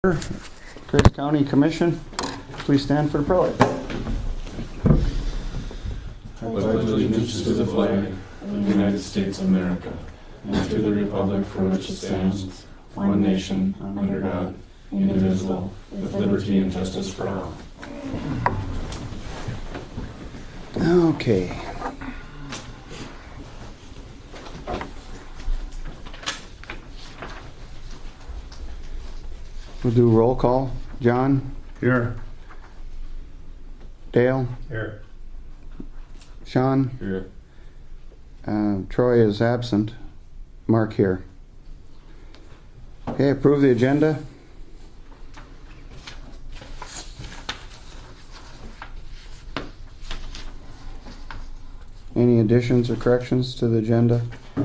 Griggs County Commission, please stand for the pledge. I pledge allegiance to the flag of the United States of America and to the republic for which it stands, one nation, under God, indivisible, with liberty and justice for all. Okay. We'll do roll call. John? Here. Dale? Here. Sean? Here. Troy is absent. Mark here. Okay, approve the agenda. Any additions or corrections to the agenda? I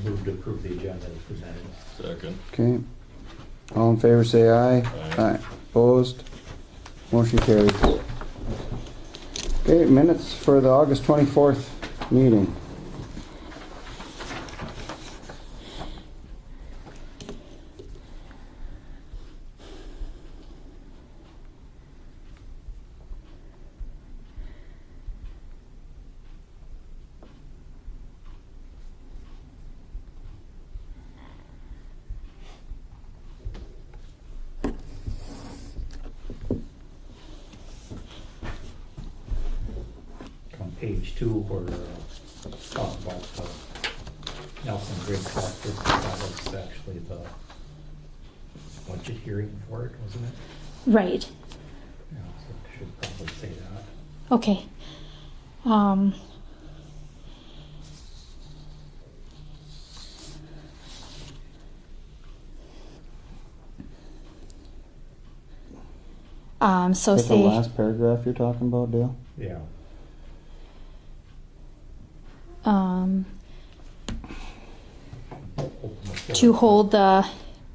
move to approve the agenda as presented. Second. Okay. All in favor say aye. Aye. Opposed? Motion carries. Okay, minutes for the August 24th meeting. On page 2, where talk about Nelson Griggs Health District, that was actually the budget hearing for it, wasn't it? Right. Yeah, so it should probably say that. Okay. So Is that the say, last paragraph you're talking about, Dale? Yeah. um, Open the floor to hold the,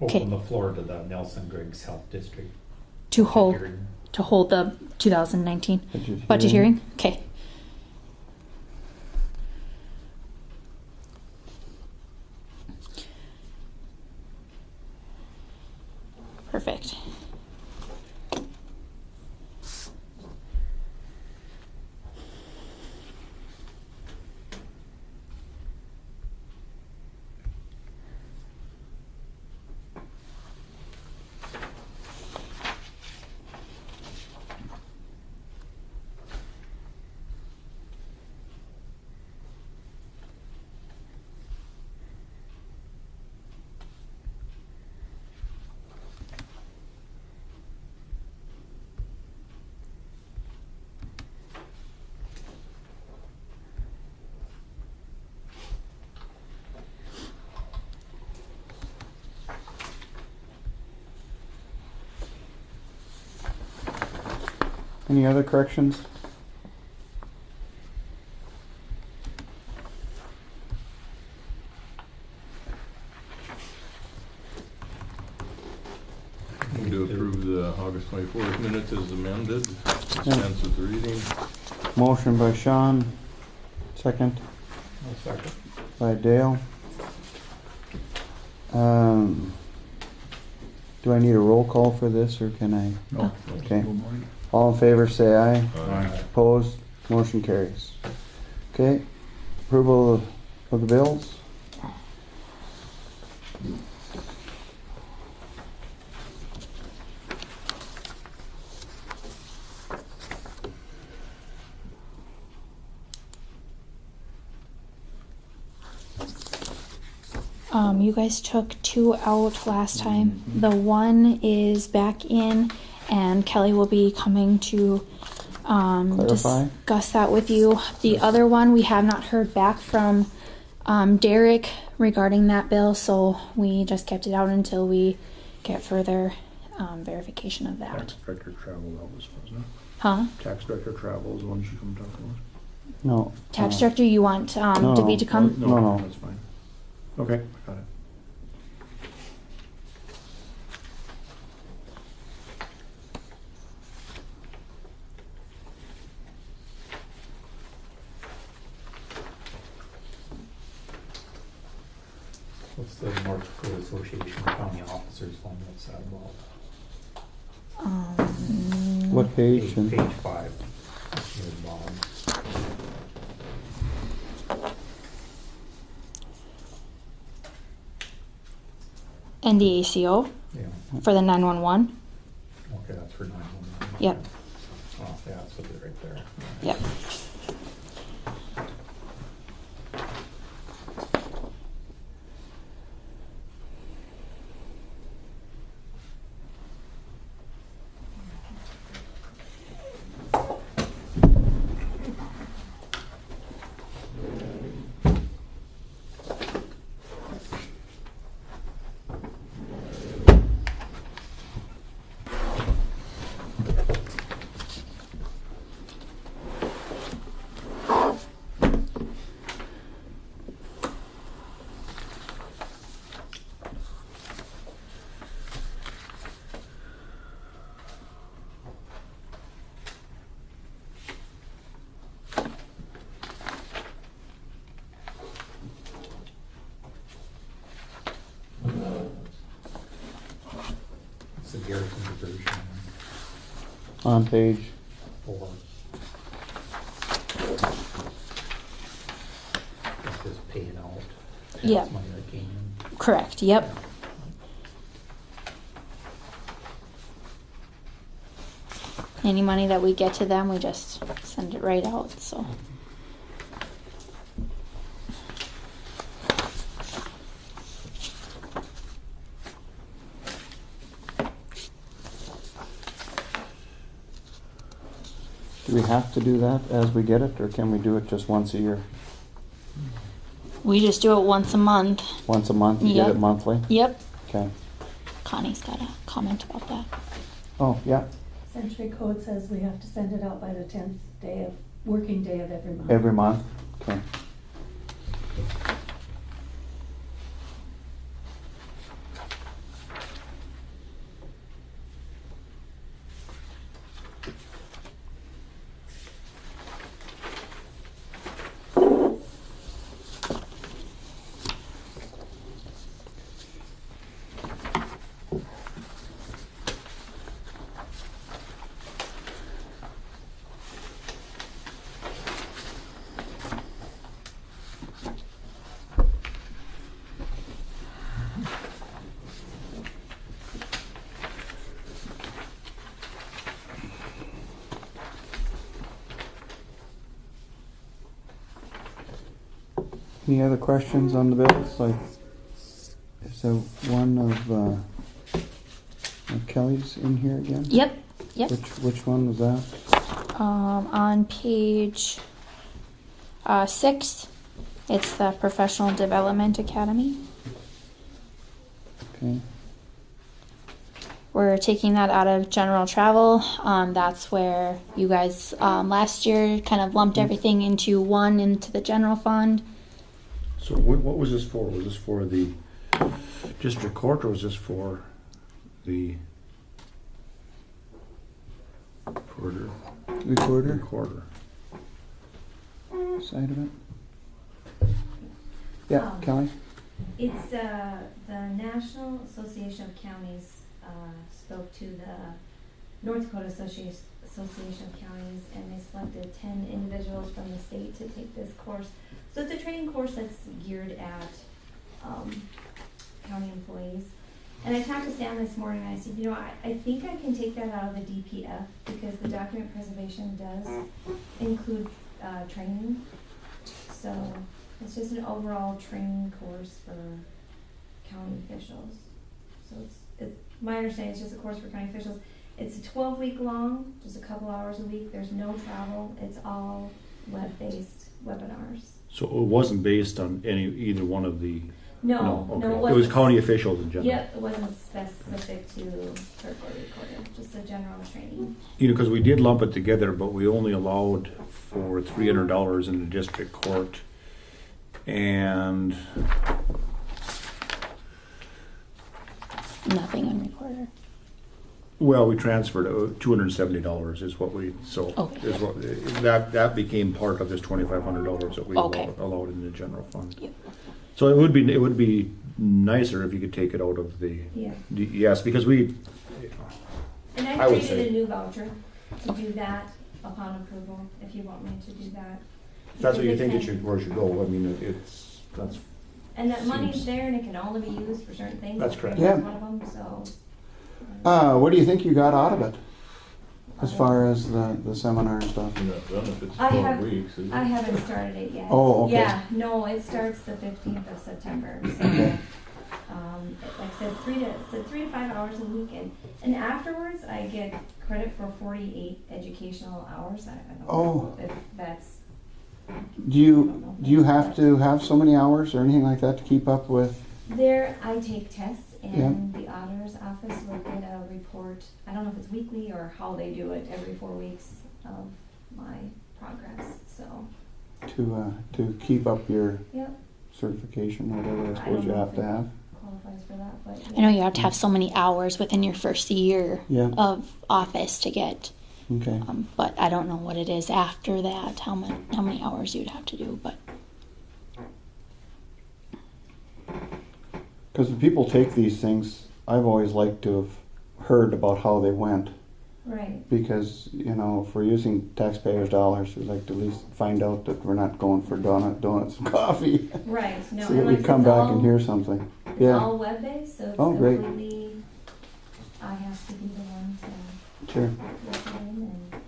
Open okay. the floor to the Nelson Griggs Health District. to budget hold, hearing. to hold the 2019 Budget budget hearing. hearing? Okay. Perfect. Any other corrections? Move to approve the August 24th minutes as amended. Yeah. Dispense with the reading. Motion by Sean, second I'll second. by Dale. Do I need a roll call for this, or can I? No. Okay. All in favor say aye. Aye. Opposed? Motion carries. Okay. Approval of the bills? You guys took 2 out last time. The one is back in, and Kelly will be coming to Clarify? discuss that with you. The other one, we have not heard back from Derek regarding that bill, so we just kept it out until we get further verification of that. Tax director travel, that was, wasn't it? Huh? Tax director travel is the one she come talk to us. No. Tax director, you want no, Debbie to come? No. That's fine. Okay, I got it. What's the North Dakota Association of County Officers one, what's that about? What page? Page 5. Near the bottom. NDACO Yeah, for the 911. okay, that's for 911. Yep. Oh, yeah, so they're right there. Yep. It's the Garrison version. On page. 4. It's just paying out. Yeah. Tax money that came in. Correct. Yep. Any money that we get to them, we just send it right out. So. Do we have to do that as we get it, or can we do it just once a year? We just do it once a month. Once a month, you get Yep. it monthly? Yep. Okay. Connie's got a comment about that. Oh, yeah, Century Code says we have to send it out by the 10th day of, working day of every month. every month, okay. Any other questions on the bills? Like, is there one of Kelly's in here again? Yep. Yep. Which one was that? On page 6, it's the Professional Development Academy. Okay. We're taking that out of general travel. That's where you guys last year kind of lumped everything into the general fund. So what was this for? Was this for the district court, or was this for the Recorder recorder? side of it? Yeah, Kelly? It's the National Association of Counties spoke to the North Dakota Association of Counties, and they selected 10 individuals from the state to take this course. So it's a training course that's geared at county employees. And I talked to Sam this morning, and I said, I think I can take that out of the DPF because the document preservation does include training. So it's just an overall training course for county officials. So it's my understanding it's just a course for county officials. It's a 12-week long, just a couple hours a week. There's no travel. It's all web-based webinars. So it wasn't based on either one of the. No, okay. it It wasn't. was county officials in general. Yep, it wasn't specific to clerk or recorder, just a general training. Because we did lump it together, but we only allowed for $300 in the district court, and Nothing on recorder. Well, we transferred $270 is what we, so, Okay. is what, that became part of this $2,500 that we Okay. allowed in the general fund. Yep. So it would be nicer if you could take it out of the, Yeah. yes, because we, And I I would created say- a new voucher to do that upon approval, if you want me to do that. if that's what you Because think it can- should, where it should go, I mean, that's, And that money's seems- there and it can only be used for certain things. That's like correct. training is Yeah. one of them, so. What do you think you got out of it? As far as the seminar stuff? You're not done if it's I 12 have- weeks, is it? I haven't started it yet. Oh, okay. Yeah, no, it starts the 15th of September, so, Okay. like I said, 3 to 5 hours a week, and afterwards, I get credit for 48 educational hours. I don't know Oh. if that's, Do you have to have so many hours or anything like that to keep up with? there, I take tests, and the auditor's office will get a report, I don't know if it's weekly or how they do it, every 4 weeks of my progress, so, To keep up your yep, certification, whatever I I suppose don't you know have if to it have. qualifies for that, but. I know you have to have so many hours within your first year Yeah. of office to get, Okay. but I don't know what it is after that, how many hours you'd have to do, but Because when people take these things, I've always liked to have heard about how they went. Right, Because, if we're using taxpayers' dollars, we'd like to at least find out that we're not going for donuts and coffee. right, no, So and that like we come it's back all, and hear something. it's Yeah. all web-based, so it's Oh, great. completely, I have to be the one to Sure. look it in and, this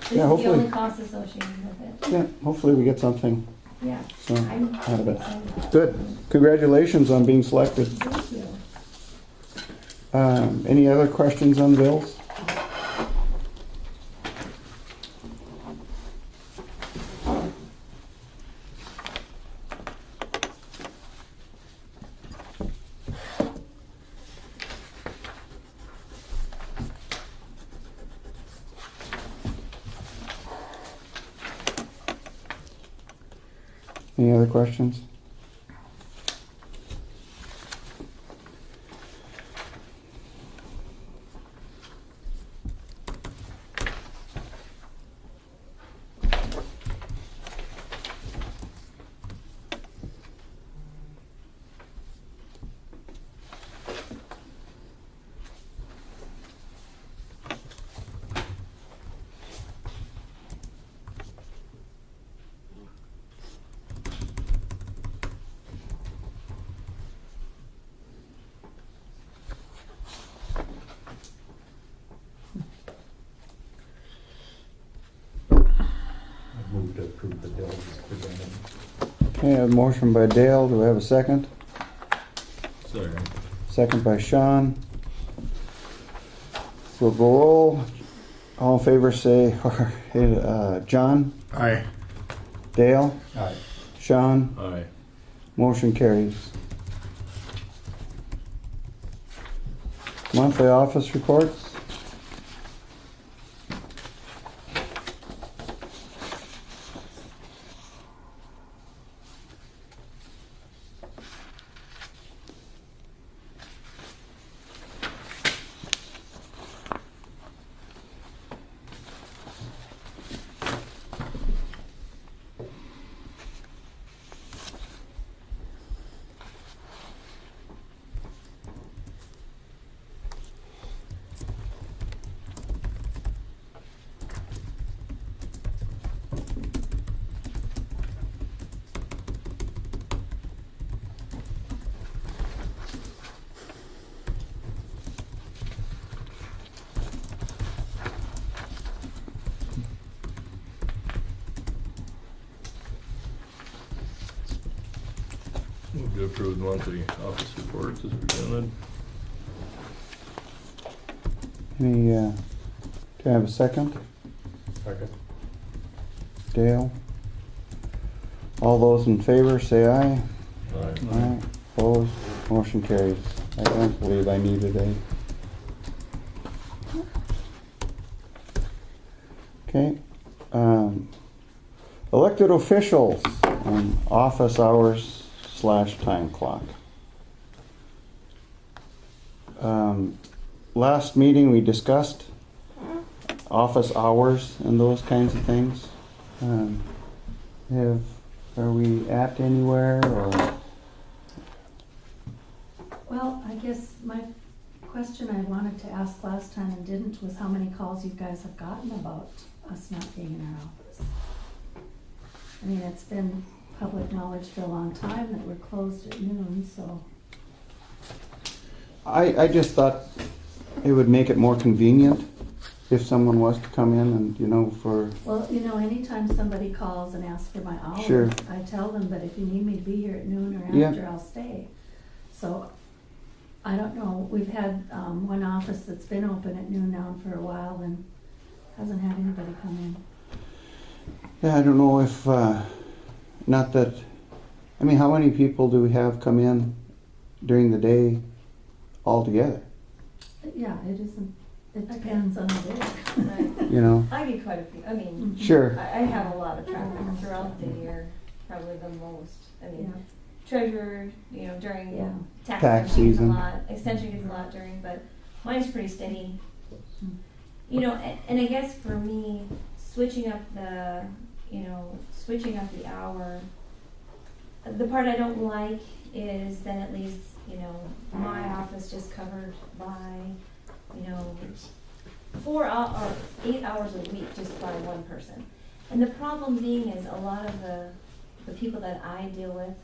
Yeah, is the hopefully- only cost associated with it. Yeah, hopefully we get something. Yeah, So, I'm out of it. excited. Good. Congratulations on being selected. Thank you. Any other questions on the bills? Any other questions? I move to approve the bills as presented. Okay, I have a motion by Dale. Do we have a second? Sorry. Second by Sean. We'll go roll. All in favor say, John, Aye. Dale, Aye. Sean, Aye. motion carries. Monthly office reports. Move to approve the monthly office reports as presented. Any, do I have a second? Second. Dale. All those in favor say aye. Aye. Aye. Opposed? Motion carries. I don't believe I needed a. Okay. Elected officials on office hours / time clock. last meeting we discussed office hours and those kinds of things. Are we at anywhere, or? Well, I guess my question I wanted to ask last time and didn't was how many calls you guys have gotten about us not being in our office. I mean, it's been public knowledge for a long time that we're closed at noon, so. I just thought it would make it more convenient if someone was to come in and, for, Well, anytime somebody calls and asks for my hours, Sure. I tell them, but if you need me to be here at noon or Yeah. after, I'll stay. So, I don't know, we've had one office that's been open at noon now for a while and hasn't had anybody come in. yeah, I don't know if, not that, how many people do we have come in during the day altogether? Yeah, it isn't, it depends on the day. Right. I get quite a few, I mean, Sure. I have a lot of traffic throughout the year, probably the most. I mean, Yeah. treasurer, during Yeah. Tax season season. a lot, extension gets a lot during, but mine's pretty steady. And I guess for me, switching up the hour, the part I don't like is then at least, my office just covered by, 8 hours a week just by one person. And the problem being is a lot of the people that I deal with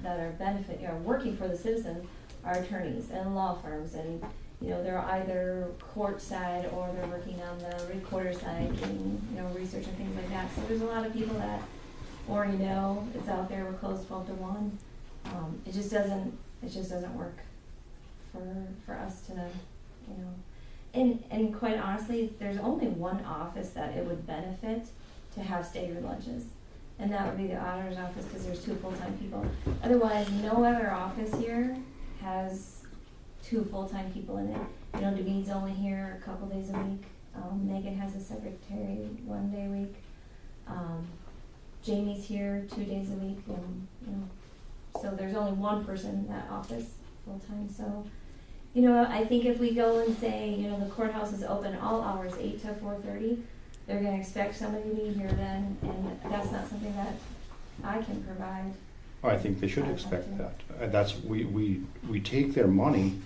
that are working for the citizens are attorneys and law firms, and they're either court side or they're working on the recorder side and research and things like that. So there's a lot of people that already know it's out there. We're closed 12 to 1. It just doesn't work for us to and quite honestly, there's only one office that it would benefit to have staggered lunches. And that would be the auditor's office, because there's 2 full-time people. Otherwise, no other office here has 2 full-time people in it. David's only here a couple days a week. Megan has a secretary 1 day a week. Jamie's here 2 days a week, and so there's only one person in that office full-time. So, I think if we go and say, the courthouse is open all hours, 8 to 4:30. They're going to expect somebody to be here then, and that's not something that I can provide. I think they should expect that. We take their money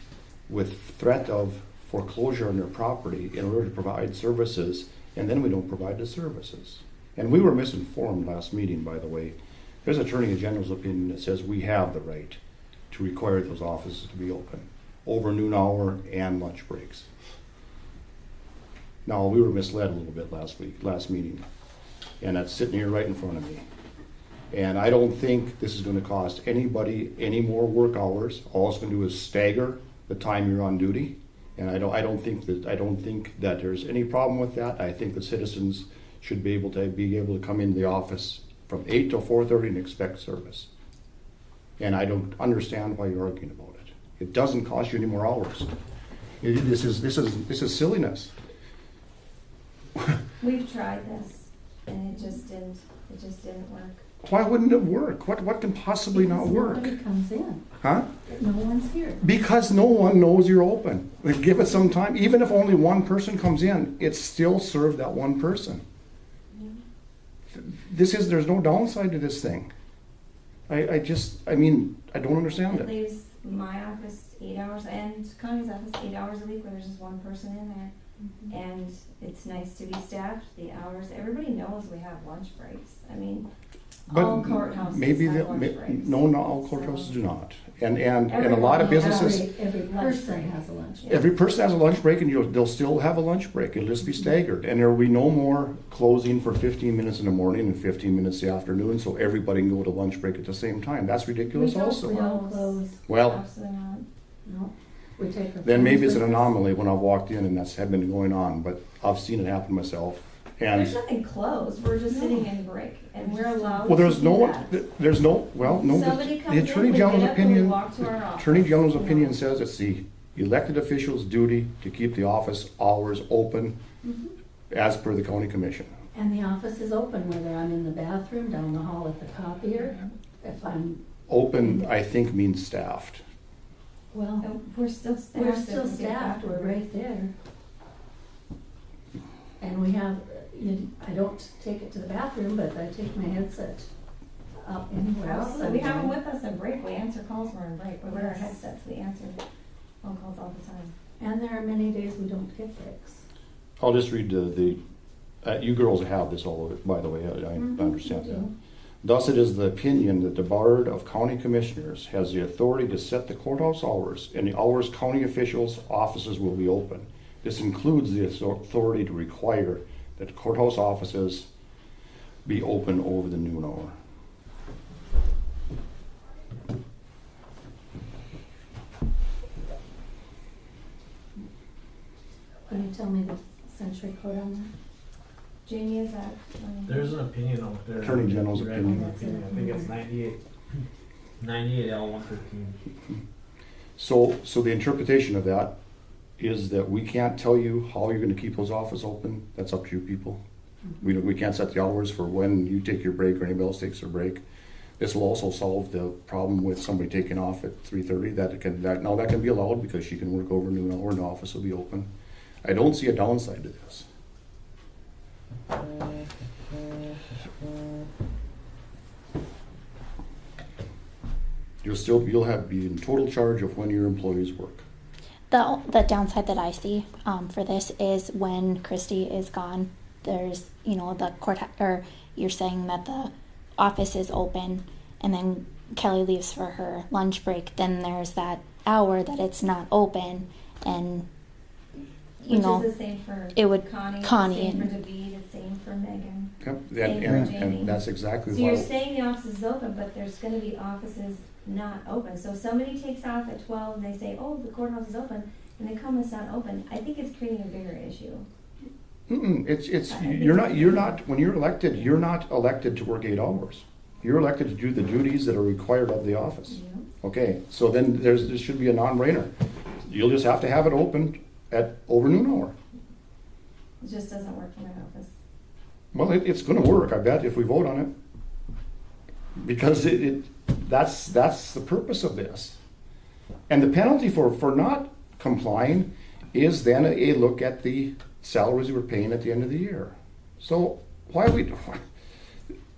with threat of foreclosure on their property in order to provide services, and then we don't provide the services. And we were misinformed last meeting, by the way. There's Attorney General's opinion that says we have the right to require those offices to be open over noon hour and lunch breaks. Now, we were misled a little bit last meeting, and that's sitting here right in front of me. And I don't think this is going to cost anybody any more work hours. All it's going to do is stagger the time you're on duty, and I don't think that there's any problem with that. I think the citizens should be able to come into the office from 8 till 4:30 and expect service. And I don't understand why you're arguing about it. It doesn't cost you any more hours. This is silliness. We've tried this, and it just didn't work. Why wouldn't it work? What can possibly not work? Nobody comes in. Huh? No one's here. Because no one knows you're open. Like, give it some time. Even if only one person comes in, it's still served that one person. Yeah. There's no downside to this thing. I don't understand It it. leaves my office 8 hours, and Connie's office 8 hours a week where there's just one person in there. And it's nice to be staffed, the hours, everybody knows we have lunch breaks. All courthouses maybe have lunch breaks. not all courthouses do not. And a lot of businesses, Every person has a lunch. every person has a lunch break, and they'll still have a lunch break. It'll just be staggered. And there will be no more closing for 15 minutes in the morning and 15 minutes in the afternoon, so everybody can go to lunch break at the same time. That's ridiculous We don't also. We don't close. Well, Absolutely not. No. We take our then maybe it's an phones with us. anomaly when I walked in and that's had been going on, but I've seen it happen myself. And There's nothing closed, we're just sitting in break, and we're allowed well, to there's do no that. no. Somebody The comes in, Attorney we General's get up and we opinion. walk to our office. Attorney General's you know. opinion says it's the elected official's duty to keep the office hours open as per the county commission. And the office is open, whether I'm in the bathroom, down the hall at the copier, if I'm, Open, I think, means staffed. Well, And we're still staffed. we're if still we get staffed, back we're to right there. And we have, I don't take it to the bathroom, but I take my headset out anywhere else. Absolutely. We have them I'm with us in break. We answer calls when we're in break. We wear our Yes. headsets. We answer phone calls all the time. And there are many days we don't get breaks. I'll just read you girls have this all of it, by the way, I understand we that. do. Thus it is the opinion that the Board of County Commissioners has the authority to set the courthouse hours and the hours county officials' offices will be open. This includes the authority to require that the courthouse offices be open over the noon hour. Can you tell me the century code on that? Jamie, is that? There's an opinion out there. Attorney General's Read opinion. the opinion. I think it's 98 L 113. So the interpretation of that is that we can't tell you how you're gonna keep those offices open. That's up to you people. We can't set the hours for when you take your break or anybody else takes their break. This will also solve the problem with somebody taking off at 3:30. That can be allowed because she can work over noon hour and the office will be open. I don't see a downside to this. You'll be in total charge of when your employees work. The downside that I see for this is when Christy is gone. There's the court, or you're saying that the office is open, and then Kelly leaves for her lunch break. Then there's that hour that it's not open, and Which is the same for it would Connie, Connie it's the same and- for David, it's the same for Megan. Yep, Same for Jamie. and that's exactly So why. you're saying the office is open, but there's gonna be offices not open. So if somebody takes off at 12 and they say, oh, the courthouse is open, and they come and it's not open, I think it's creating a bigger issue. You're not, when you're elected, you're not elected to work 8 hours. You're elected to do the duties that are required of the office. You know? Okay, so then there should be a non-brainer. You'll just have to have it open at over noon hour. It just doesn't work for my office. Well, it's gonna work, I bet, if we vote on it. Because that's the purpose of this. And the penalty for not complying is then a look at the salaries we're paying at the end of the year. So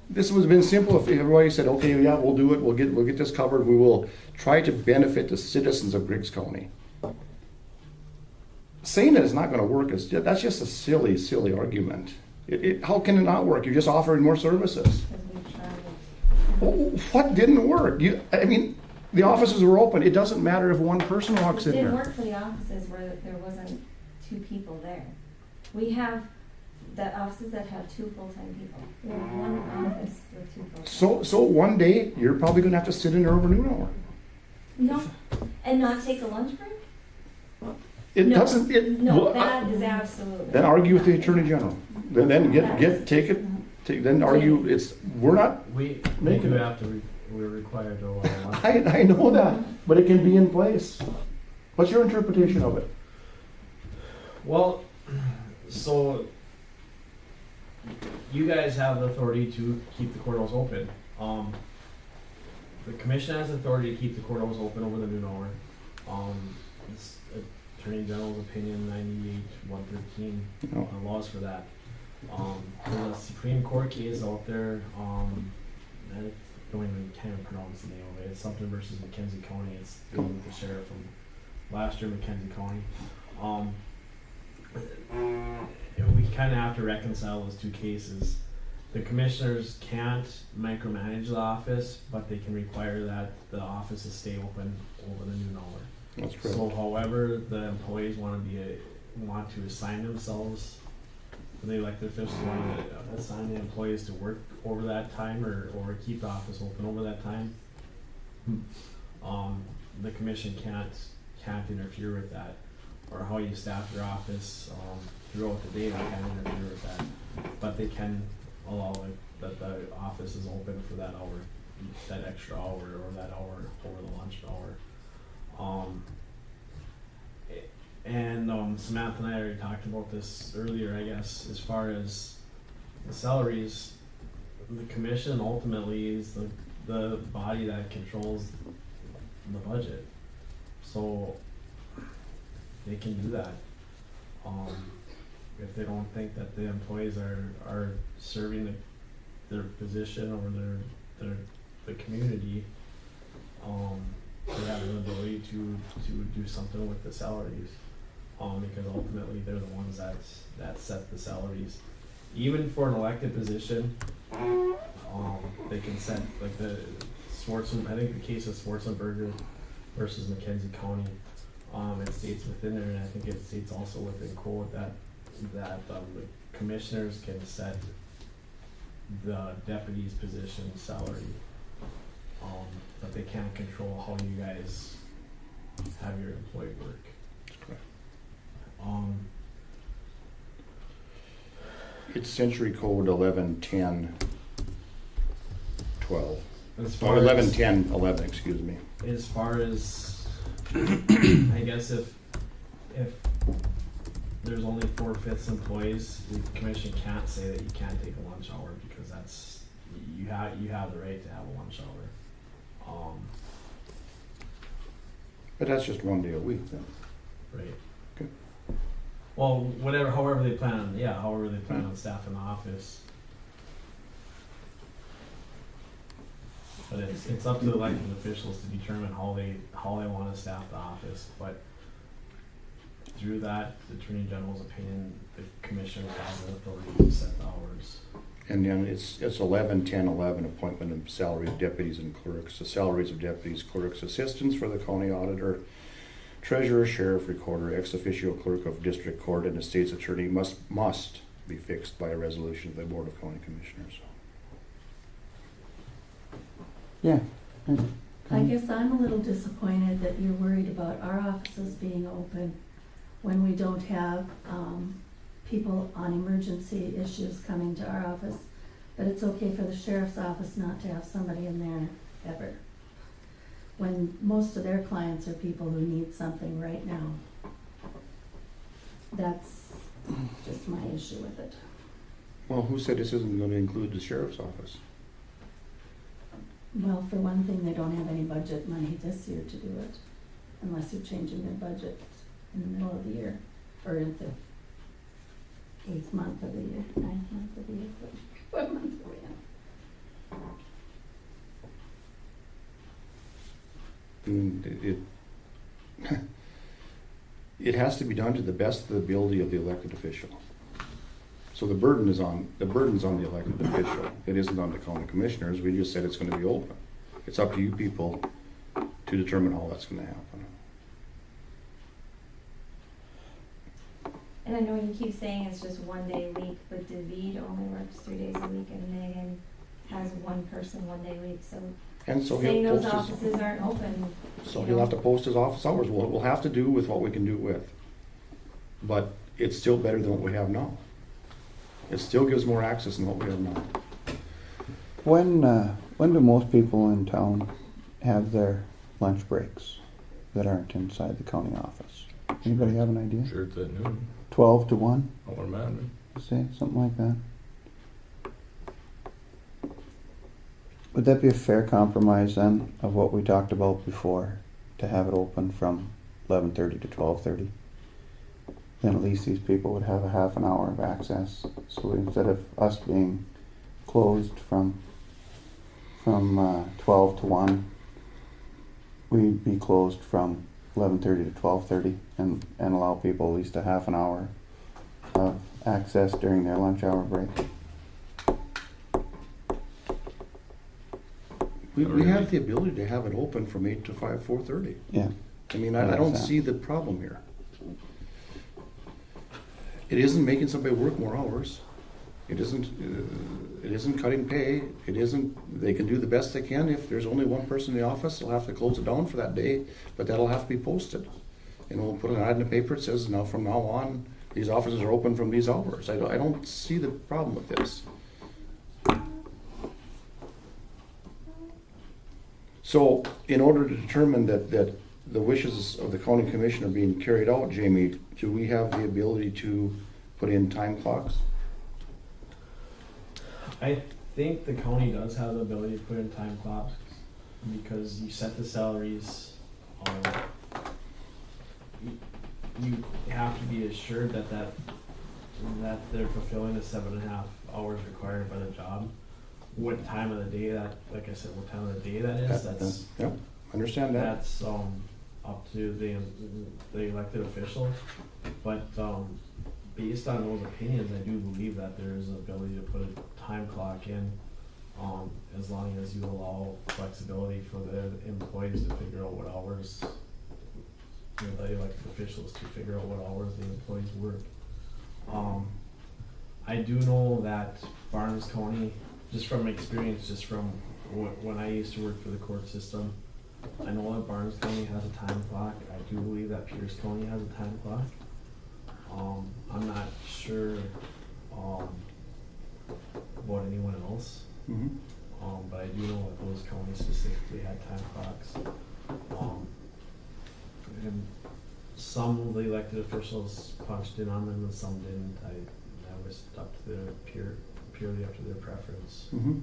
this would have been simple if everybody said, okay, yeah, we'll do it, we'll get this covered, we will try to benefit the citizens of Griggs County. Saying that it's not gonna work, that's just a silly argument. How can it not work? You're just offering more services. Because we've tried it. Well, what didn't work? The offices were open. It doesn't matter if one person walks It in didn't there. work for the offices where there wasn't 2 people there. We have the offices that have 2 full-time people. We have one office with 2 full-time. So one day, you're probably gonna have to sit in there over noon hour. No, and not take a lunch break? It No. doesn't, No, well, that is absolutely. then argue with the Attorney General. Then then argue, we're not, We Making do it. have to, we're required to allow lunch. I know that, but it can be in place. What's your interpretation of it? Well, so you guys have the authority to keep the courthouse open. The commission has authority to keep the courthouse open over the noon hour. It's Attorney General's opinion 98-113 No. laws for that. There's a Supreme Court case out there. I can't even pronounce the name of it. It's something versus McKenzie County. It's dealing with the sheriff from last year, McKenzie County. We kind of have to reconcile those 2 cases. The commissioners can't micromanage the office, but they can require that the offices stay open over the noon hour. That's correct. So, however, the employees want to assign themselves, the elected officials want to assign the employees to work over that time or keep the office open over that time. The commission can't interfere with that, or how you staff your office throughout the day. They can't interfere with that, but they can allow that the office is open for that hour, that extra hour, or that hour over the lunch hour. And Samantha and I already talked about this earlier, I guess, as far as the salaries. The commission ultimately is the body that controls the budget. So they can do that. If they don't think that the employees are serving their position or the community, they have the ability to do something with the salaries. Because ultimately they're the ones that set the salaries. Even for an elected position, they can set, like the I think the case of Schwarzenberger versus McKenzie County, it states within there, and I think it states also within code that the commissioners can set the deputy's position salary, but they can't control how you guys have your employee work. That's correct. It's Century Code 1110-12. As Or far as 1110-11, excuse me. as far as I guess if there's only 4/5 employees, the commission can't say that you can't take a lunch hour, because that's you have the right to have a lunch hour. But that's just one day a week then. Right. Okay. Well, however they plan on staffing the office. But it's up to the elected officials to determine how they want to staff the office. But through that, the Attorney General's opinion, the commissioners have the authority to set the hours. And then it's 1110-11 appointment of salary of deputies and clerks. The salaries of deputies, clerks, assistants for the county auditor, treasurer, sheriff, recorder, ex officio clerk of district court, and the state's attorney must be fixed by a resolution of the Board of County Commissioners. Yeah. I guess I'm a little disappointed that you're worried about our offices being open when we don't have people on emergency issues coming to our office. But it's okay for the sheriff's office not to have somebody in there ever, when most of their clients are people who need something right now. That's just my issue with it. Well, who said this isn't going to include the sheriff's office? Well, for one thing, they don't have any budget money this year to do it, unless you're changing their budget in the middle of the year, or in the 8th month of the year, 9th month of the year. What month are we in? It has to be done to the best of the ability of the elected official. So the burden's on the elected official. It isn't on the county commissioners. We just said it's going to be open. It's up to you people to determine how that's going to happen. And I know you keep saying it's just one day a week, but David only works 3 days a week, and Megan has one person 1 day a week, so And so saying he'll those post offices aren't open. So he'll have to post his office hours. We'll have to do with what we can do with. But it's still better than what we have now. It still gives more access than what we have now. When do most people in town have their lunch breaks that aren't inside the county office? Anybody have an idea? Sure, it's at noon. 12 to 1? I wouldn't imagine. Say something like that. Would that be a fair compromise then of what we talked about before, to have it open from 11:30 to 12:30? Then at least these people would have a half an hour of access. So instead of us being closed from 12 to 1, we'd be closed from 11:30 to 12:30 and allow people at least a half an hour of access during their lunch hour break. We have the ability to have it open from 8 to 4:30. Yeah. I mean, I don't see the problem here. It isn't making somebody work more hours. It isn't cutting pay. It isn't, they can do the best they can. If there's only one person in the office, they'll have to close it down for that day, but that'll have to be posted. And we'll put an ad in the paper that says, now from now on, these offices are open from these hours. I don't see the problem with this. So in order to determine that the wishes of the county commission are being carried out, Jamie, do we have the ability to put in time clocks? I think the county does have the ability to put in time clocks, because you set the salaries you have to be assured that they're fulfilling the 7.5 hours required by the job. What time of the day that, like I said, what time of the day that is, that's Yep, understand that. that's up to the elected officials. But based on those opinions, I do believe that there is an ability to put a time clock in, as long as you allow flexibility for the employees to figure out what hours, the elected officials to figure out what hours the employees work. I do know that Barnes County, just from experience, just from when I used to work for the court system, I know that Barnes County has a time clock. I do believe that Pierce County has a time clock. I'm not sure about anyone else, Mhm. but I do know that those counties specifically had time clocks. And some of the elected officials punched in on them and some didn't. That was up to purely up to their preference. Mhm.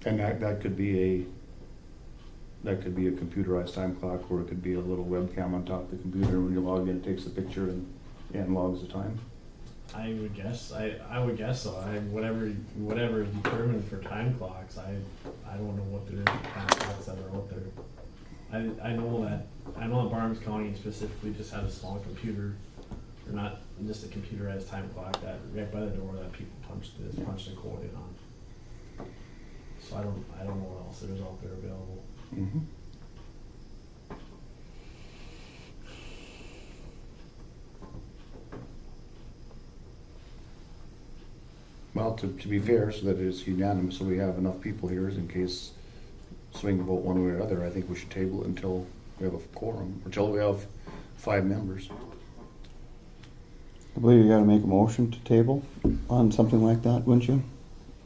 And that could be a computerized time clock, or it could be a little webcam on top of the computer. When you log in, it takes a picture and logs the time. I would guess. I would guess so. Whatever is determined for time clocks. I don't know what there is for time clocks that are out there. I know that Barnes County specifically just had a small computer, or not just a computerized time clock that right by the door that people punched a code in on. So I don't know what else there's out there available. Mm-hmm. Well, to be fair, so that it's unanimous, so we have enough people here, in case swing vote one way or other, I think we should table it until we have a quorum, until we have 5 members. I believe you gotta make a motion to table on something like that, wouldn't you?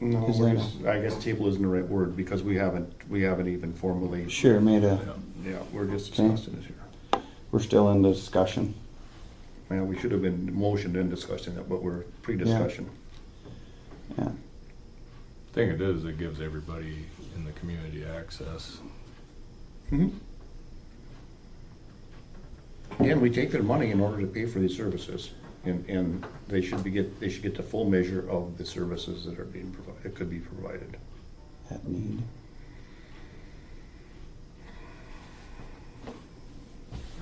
No, Is that I guess table isn't the right word, because we haven't even formally. Sure, made a, Yeah, we're just Okay. discussing it here. we're still in the discussion. Yeah, we should have been motioned and discussing it, but we're pre-discussion. Yeah, Thing it is, it gives everybody in the community access. Mm-hmm. And we take their money in order to pay for these services, and they should get the full measure of the services that are being provided, that could be provided. at need.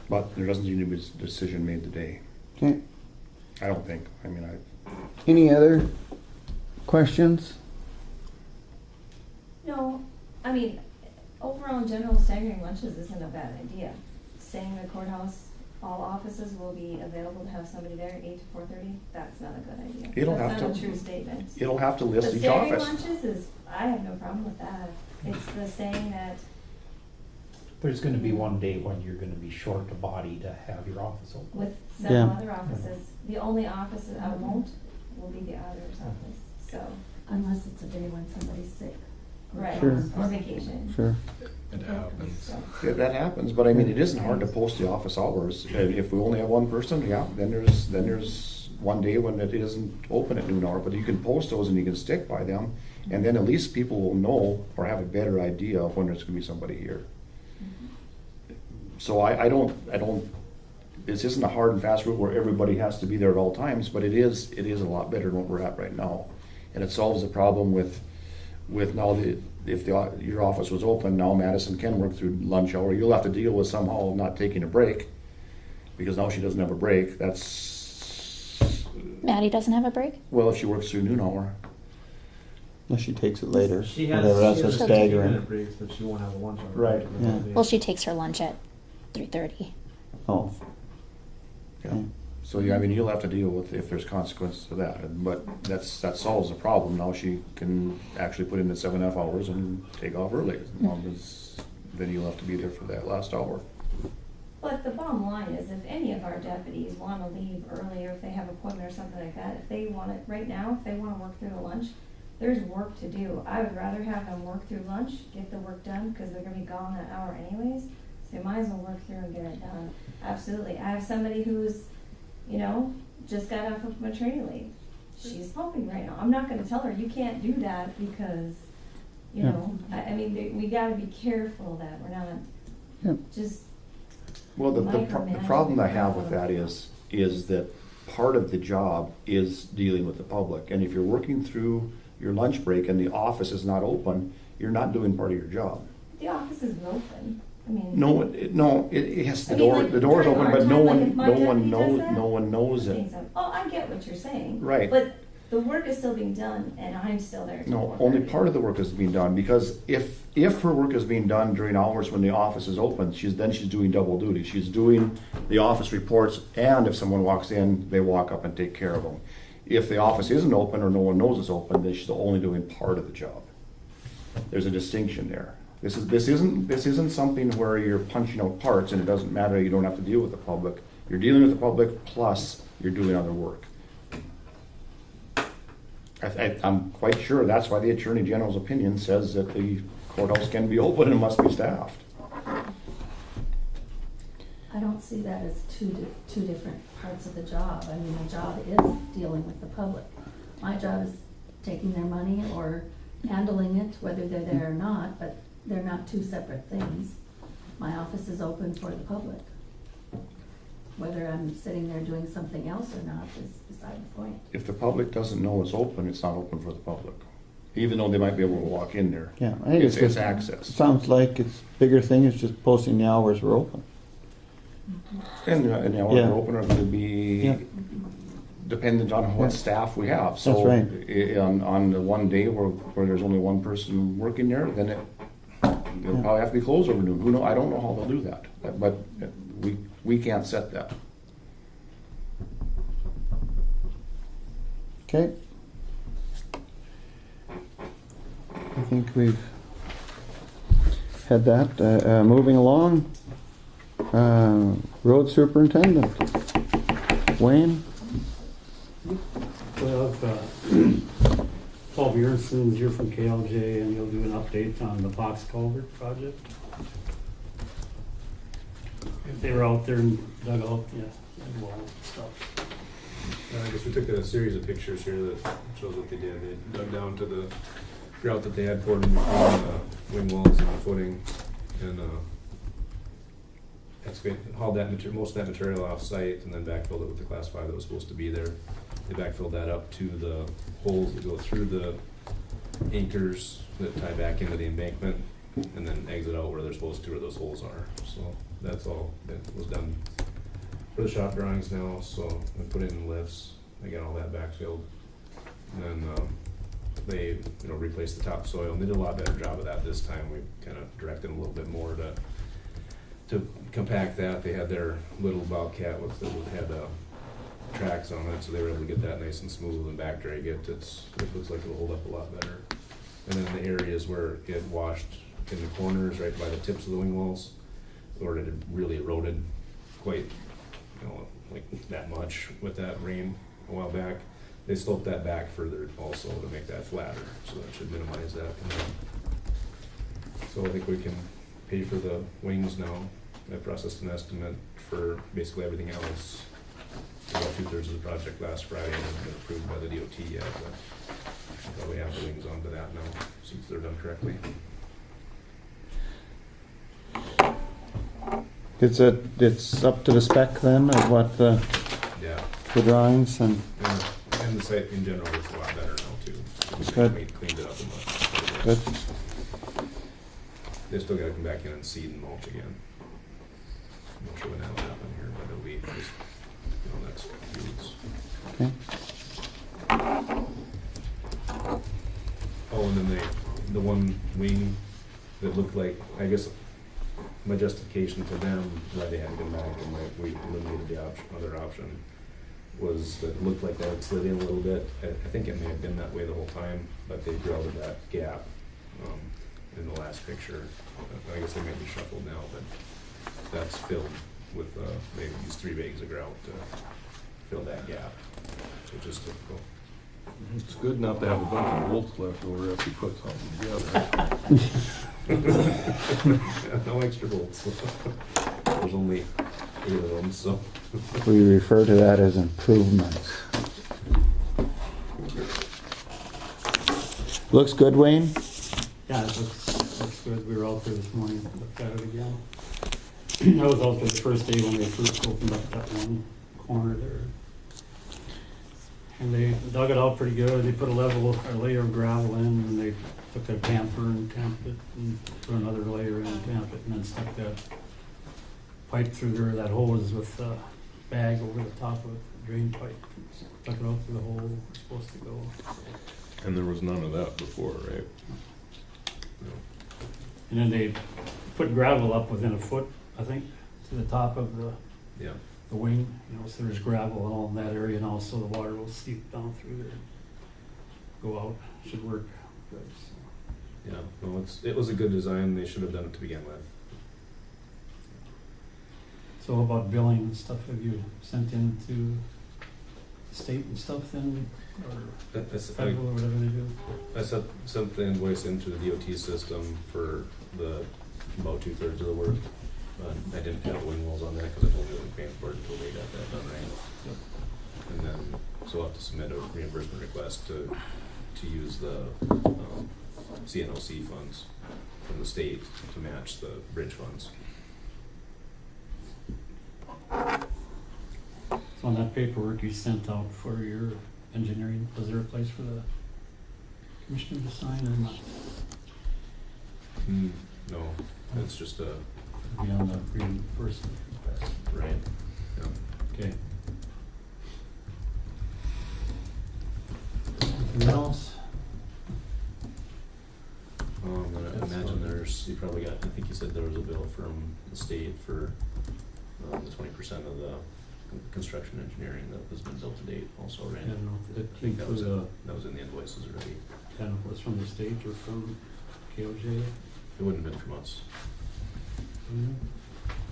But there doesn't seem to be a decision made today. Okay, I don't think. I mean, any other questions? No, I mean, overall in general, staggering lunches isn't a bad idea. Saying the courthouse, all offices will be available to have somebody there 8 to 4:30, that's not a good idea. It'll That's have not a to- true statement. it'll have to The list each staggering office. lunches is, I have no problem with that. It's the saying that, There's gonna be one day when you're gonna be short a body to have your office open. with several Yeah. other offices, the only office that I won't will be the auditor's office, so, Unless it's a day when somebody's sick. right, Sure. or vacation. Sure. It happens. So, Yeah, that happens, but I mean, it isn't hard to post the office hours. If we only have one person, yeah, then there's one day when it isn't open at noon hour, but you can post those and you can stick by them. And then at least people will know or have a better idea of when there's gonna be somebody here. So I don't, this isn't a hard and fast rule where everybody has to be there at all times, but it is a lot better than what we're at right now. And it solves the problem with now if your office was open, now Madison can work through lunch hour. You'll have to deal with somehow not taking a break, because now she doesn't have a break. That's, Maddie doesn't have a break? well, if she works through noon hour. Unless she takes it later, She has, whatever, that's she a has staggering. 15-minute breaks, but she won't have a lunch hour. Right, yeah. Well, she takes her lunch at 3:30. Oh, Yeah. okay. So, yeah, I mean, you'll have to deal with if there's consequences to that, but that solves the problem. Now she can actually put in the 7.5 hours and take off early, as long as, then you'll have to be there for that last hour. But the bottom line is, if any of our deputies wanna leave early, or if they have an appointment or something like that, if they want it, right now, if they wanna work through the lunch, there's work to do. I would rather have them work through lunch, get the work done, cause they're gonna be gone that hour anyways, so you might as well work through and get it done. Absolutely. I have somebody who's, just got off of maternity leave. She's pumping right now. I'm not gonna tell her, you can't do that, because, I mean, we gotta be careful that we're not Yep. just Well, the micromanage problem I the have with crap out that of is that part of the job is dealing with the public. And if you're working through your lunch break and the office is not open, you're not doing part of your job. The offices are open. I mean. Yes, I the mean, door, like, the door's during open, our but no time, like, one, if my no one deputy does knows, that, no one knows it. things up. Oh, I get what you're saying. Right. But the work is still being done, and I'm still there. till No, only 4:30. part of the work is being done, because if her work is being done during hours when the office is open, she's doing double duty. She's doing the office reports, and if someone walks in, they walk up and take care of them. If the office isn't open or no one knows it's open, then she's only doing part of the job. There's a distinction there. This isn't something where you're punching out parts and it doesn't matter, you don't have to deal with the public. You're dealing with the public plus you're doing other work. I'm quite sure that's why the Attorney General's opinion says that the courthouse can be open and must be staffed. I don't see that as two different parts of the job. I mean, the job is dealing with the public. My job is taking their money or handling it, whether they're there or not, but they're not two separate things. My office is open for the public. Whether I'm sitting there doing something else or not is beside the point. If the public doesn't know it's open, it's not open for the public. Even though they might be able to walk in there. Yeah, I think It's just- access. Sounds like it's bigger thing is just posting the hours we're open. And the hours Yeah. are open are going to be Yeah. dependent on what Yeah. staff we have. So That's right. on the one day where there's only one person working there, then it'll Yeah. probably have to be closed over noon. Who know? I don't know how they'll do that, but we can't set that. Okay. I think we've had that. Moving along, road superintendent, Wayne. Well, Paul Bjornson's here from KLJ, and he'll do an update on the box culvert project. They were out there and dug out, the wall and stuff. I guess we took a series of pictures here that shows what they did. They dug down to the grout that they had poured in between the wing walls and the footing, and hauled that most of that material off site, and then backfilled it with the class 5 that was supposed to be there. They backfilled that up to the holes that go through the anchors that tie back into the embankment, and then exit out where they're supposed to, where those holes are. So that's all that was done for the shop drawings now. So we put in lifts, they got all that backfilled, and then they replaced the topsoil, and they did a lot better job of that this time. We kind of directed a little bit more to compact that. They had their little Bobcat had tracks on it, so they were able to get that nice and smooth and back drag it. It looks like it'll hold up a lot better. And then the areas where it washed in the corners, right by the tips of the wing walls, or it had really eroded quite, like that much with that rain a while back. They sloped that back further also to make that flatter, so that should minimize that. So I think we can pay for the wings now. I processed an estimate for basically everything else. About 2/3 of the project last Friday, and it's been approved by the DOT yet, but I thought we have the wings onto that now, since they're done correctly. It's up to the spec then of what the Yeah, drawings and and the site in general looks a lot better now too. Good. We cleaned it up a much. good. They still gotta come back in and seed and mulch again. I'm not sure when that'll happen here, but it'll be just, next few weeks. Okay. Oh, and then the one wing that looked like, I guess, my justification to them why they had to come back and we eliminated the other option was that it looked like that had slid in a little bit. I think it may have been that way the whole time, but they grouted that gap in the last picture. I guess they might be shuffled now, but that's filled with, they used 3 bags of grout to fill that gap, which is typical. It's good not to have a bunch of bolts left over after you put something together. No extra bolts. There's only 8 of them, so. We refer to that as improvements. Looks good, Wayne? Yeah, it looks good. We were out there this morning, looked at it again. I was out there the first day when they first opened up that one corner there. And they dug it out pretty good. They put a layer of gravel in, and they took a tamper and tamped it, and put another layer in and tamped it, and then stuck that pipe through there, that hose with a bag over the top of it, drain pipe. Stuck it out through the hole it's supposed to go. And there was none of that before, right? And then they put gravel up within a foot, I think, to the top of the Yeah. wing, so there's gravel all in that area, and also the water will seep down through there, go out, should work good. So. Yeah, well, it was a good design. They should have done it to begin with. So about billing and stuff, have you sent in to the state and stuff then, or federal or whatever they do? I sent the invoice into the DOT system for about 2/3 of the work. I didn't have wing wells on there because I told you I wasn't paying for it until they got that done right. Yep. And then, so I'll have to submit a reimbursement request to use the CNOC funds from the state to match the bridge funds. So on that paperwork you sent out for your engineering, was there a place for the commissioner to sign or not? No, it's just a, Be on the reimbursement request. right, yeah. Okay. Anything else? I imagine you probably got, I think you said there was a bill from the state for the 20% of the construction engineering that has been built to date also, right? I don't know if it I think that was includes that was in the invoices already. I don't know if it was from the state or from KOJ. It wouldn't have been from us. I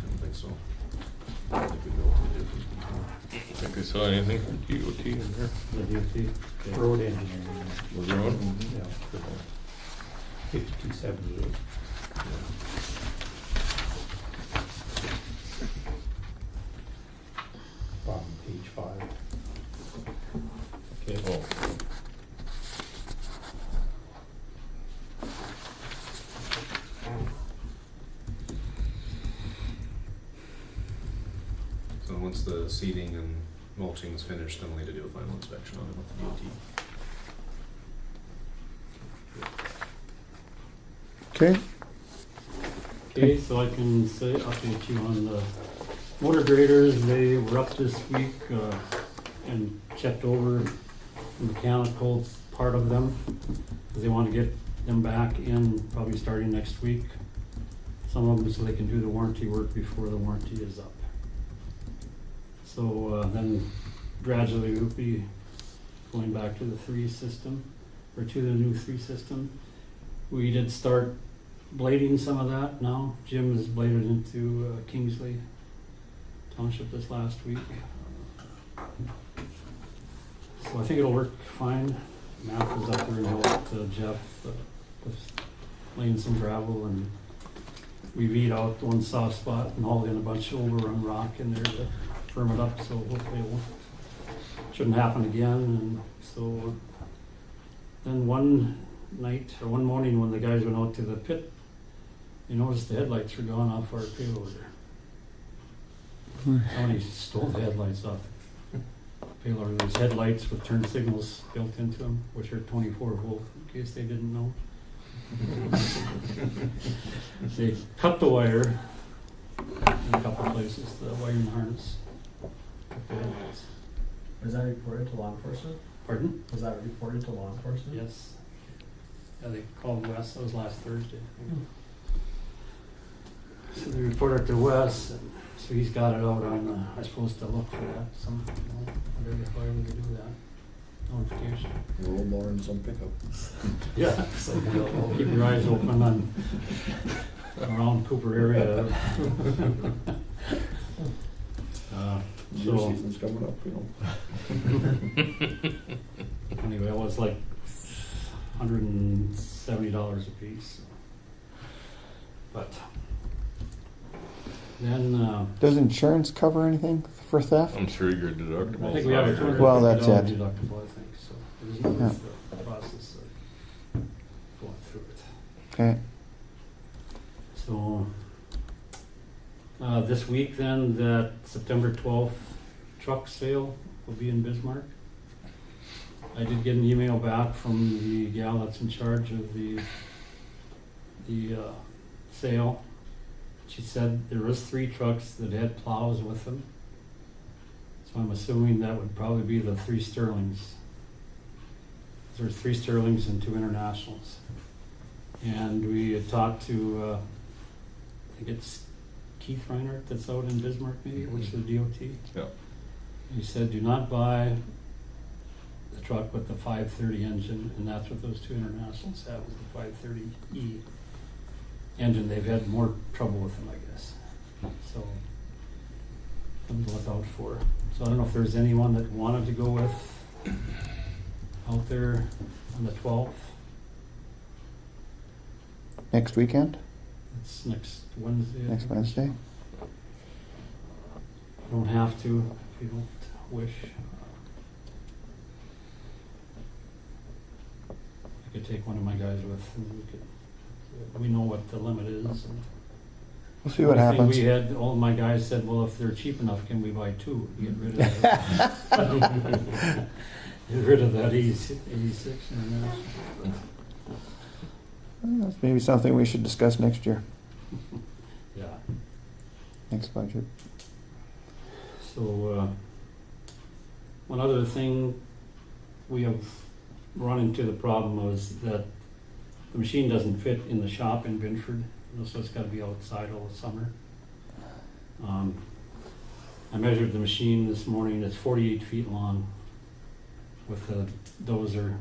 don't think so. I don't think we built it. I think I saw anything from DOT in there. The DOT. Okay. Road engineering. Was there one? Yeah, for the 5278. Bottom page 5. Okay. Oh. So once the seeding and mulching is finished, then we'll need to do a final inspection on it with the DOT. Okay. Okay, so I can say, update you on the motor graders. They were up this week and checked over the mechanical part of them, because they want to get them back in probably starting next week. Some of them so they can do the warranty work before the warranty is up. So then gradually we'll be going back to the 3 system, or to the new 3 system. We did start blading some of that now. Jim has bladed into Kingsley Township this last week. So I think it'll work fine. Matt was up there and helped Jeff with laying some gravel, and we beat out one soft spot and hauled in a bunch of overrun rock in there to firm it up, so hopefully it shouldn't happen again. And so then one night or one morning when the guys went out to the pit, they noticed the headlights were gone off our payloader. Somebody stole the headlights off the payloader. There's headlights with turn signals built into them, which are 24 volt, in case they didn't know. They cut the wire in a couple places, the wiring harness. Cut the headlights. Was that reported to law enforcement? Pardon? Was that reported to law enforcement? Yes. Yeah, they called Wes, that was last Thursday. So they reported to Wes, and so he's got it out on, I'm supposed to look for that, some, whatever they do that, notification. A little more in some pickup. Yeah, so keep your eyes open on, around Cooper area. Deer So, season's coming up, you know. anyway, it was like $170 a piece. But then Does insurance cover anything for theft? I'm sure your deductible. I think we have a $250 Well, that's it. deductible, I think, so there's no Yeah. process of going through it. Okay. So This week then, that September 12th truck sale will be in Bismarck. I did get an email back from the gal that's in charge of the sale. She said there was 3 trucks that had plows with them. So I'm assuming that would probably be the 3 Sterlings. There's 3 Sterlings and 2 Internationals. And we had talked to, I think it's Keith Reinhardt that's out in Bismarck maybe, which is the DOT. Yeah. He said, do not buy the truck with the 530 engine, and that's what those 2 Internationals have, is the 530E engine. They've had more trouble with them, I guess. So, something to look out for. So I don't know if there's anyone that wanted to go with out there on the 12th. Next weekend? It's next Wednesday. I Next think. Wednesday? You don't have to if you don't wish. I could take one of my guys with, and we know what the limit is. And We'll see what the thing happens. We had, all of my guys said, well, if they're cheap enough, can we buy 2? Get rid of that. Get rid of that 86 International. That's maybe something we should discuss next year, Yeah. next budget. So, one other thing we have run into the problem was that the machine doesn't fit in the shop in Binford, so it's got to be outside all the summer. I measured the machine this morning. It's 48 feet long with the dozer,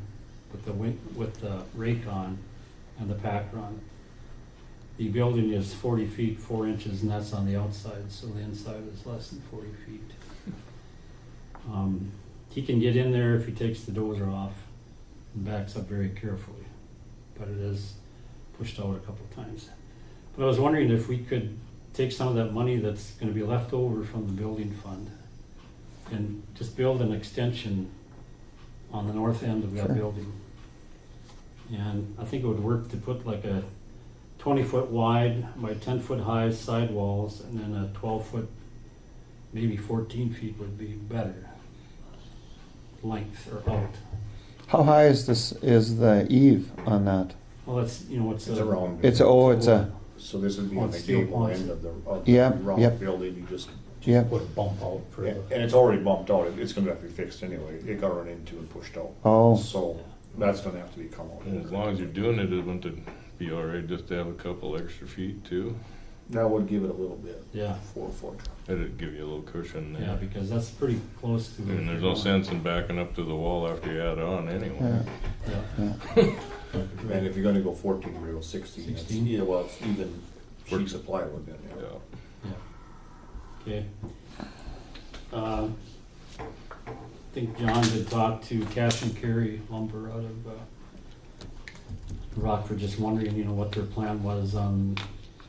with the rake on and the packer on. The building is 40 feet 4 inches, and that's on the outside, so the inside is less than 40 feet. He can get in there if he takes the dozer off and backs up very carefully, but it is pushed out a couple of times. But I was wondering if we could take some of that money that's going to be left over from the building fund and just build an extension on the north end of that Sure. building. And I think it would work to put like a 20-foot wide by 10-foot high sidewalls, and then a 12-foot, maybe 14 feet would be better length or out. How high is the eave on that? Well, that's, it's It's a round. It's a So this would be Oh, on the it's steel gable points. end of the Yeah, round yep. building. You just yeah. Put a bump out for and the, it's already bumped out. It's going to have to be fixed anyway. It got run into and pushed out. Oh, So that's going to have to be come out. And as long as you're doing it, wouldn't it be all right just to have a couple extra feet too? That would give it a little bit. Yeah, 4 foot. It'd give you a little cushion yeah, there. because that's pretty close to. And there's no sense in backing up to the wall after you add on anyway. yeah, Yeah. yeah. And if you're going to go 14, you're going to go 16. 16? Yeah, well, it's even sheets of plywood then. Yeah. Okay. I think John did talk to Cash and Carry Lumber out of Rockford, just wondering, what their plan was on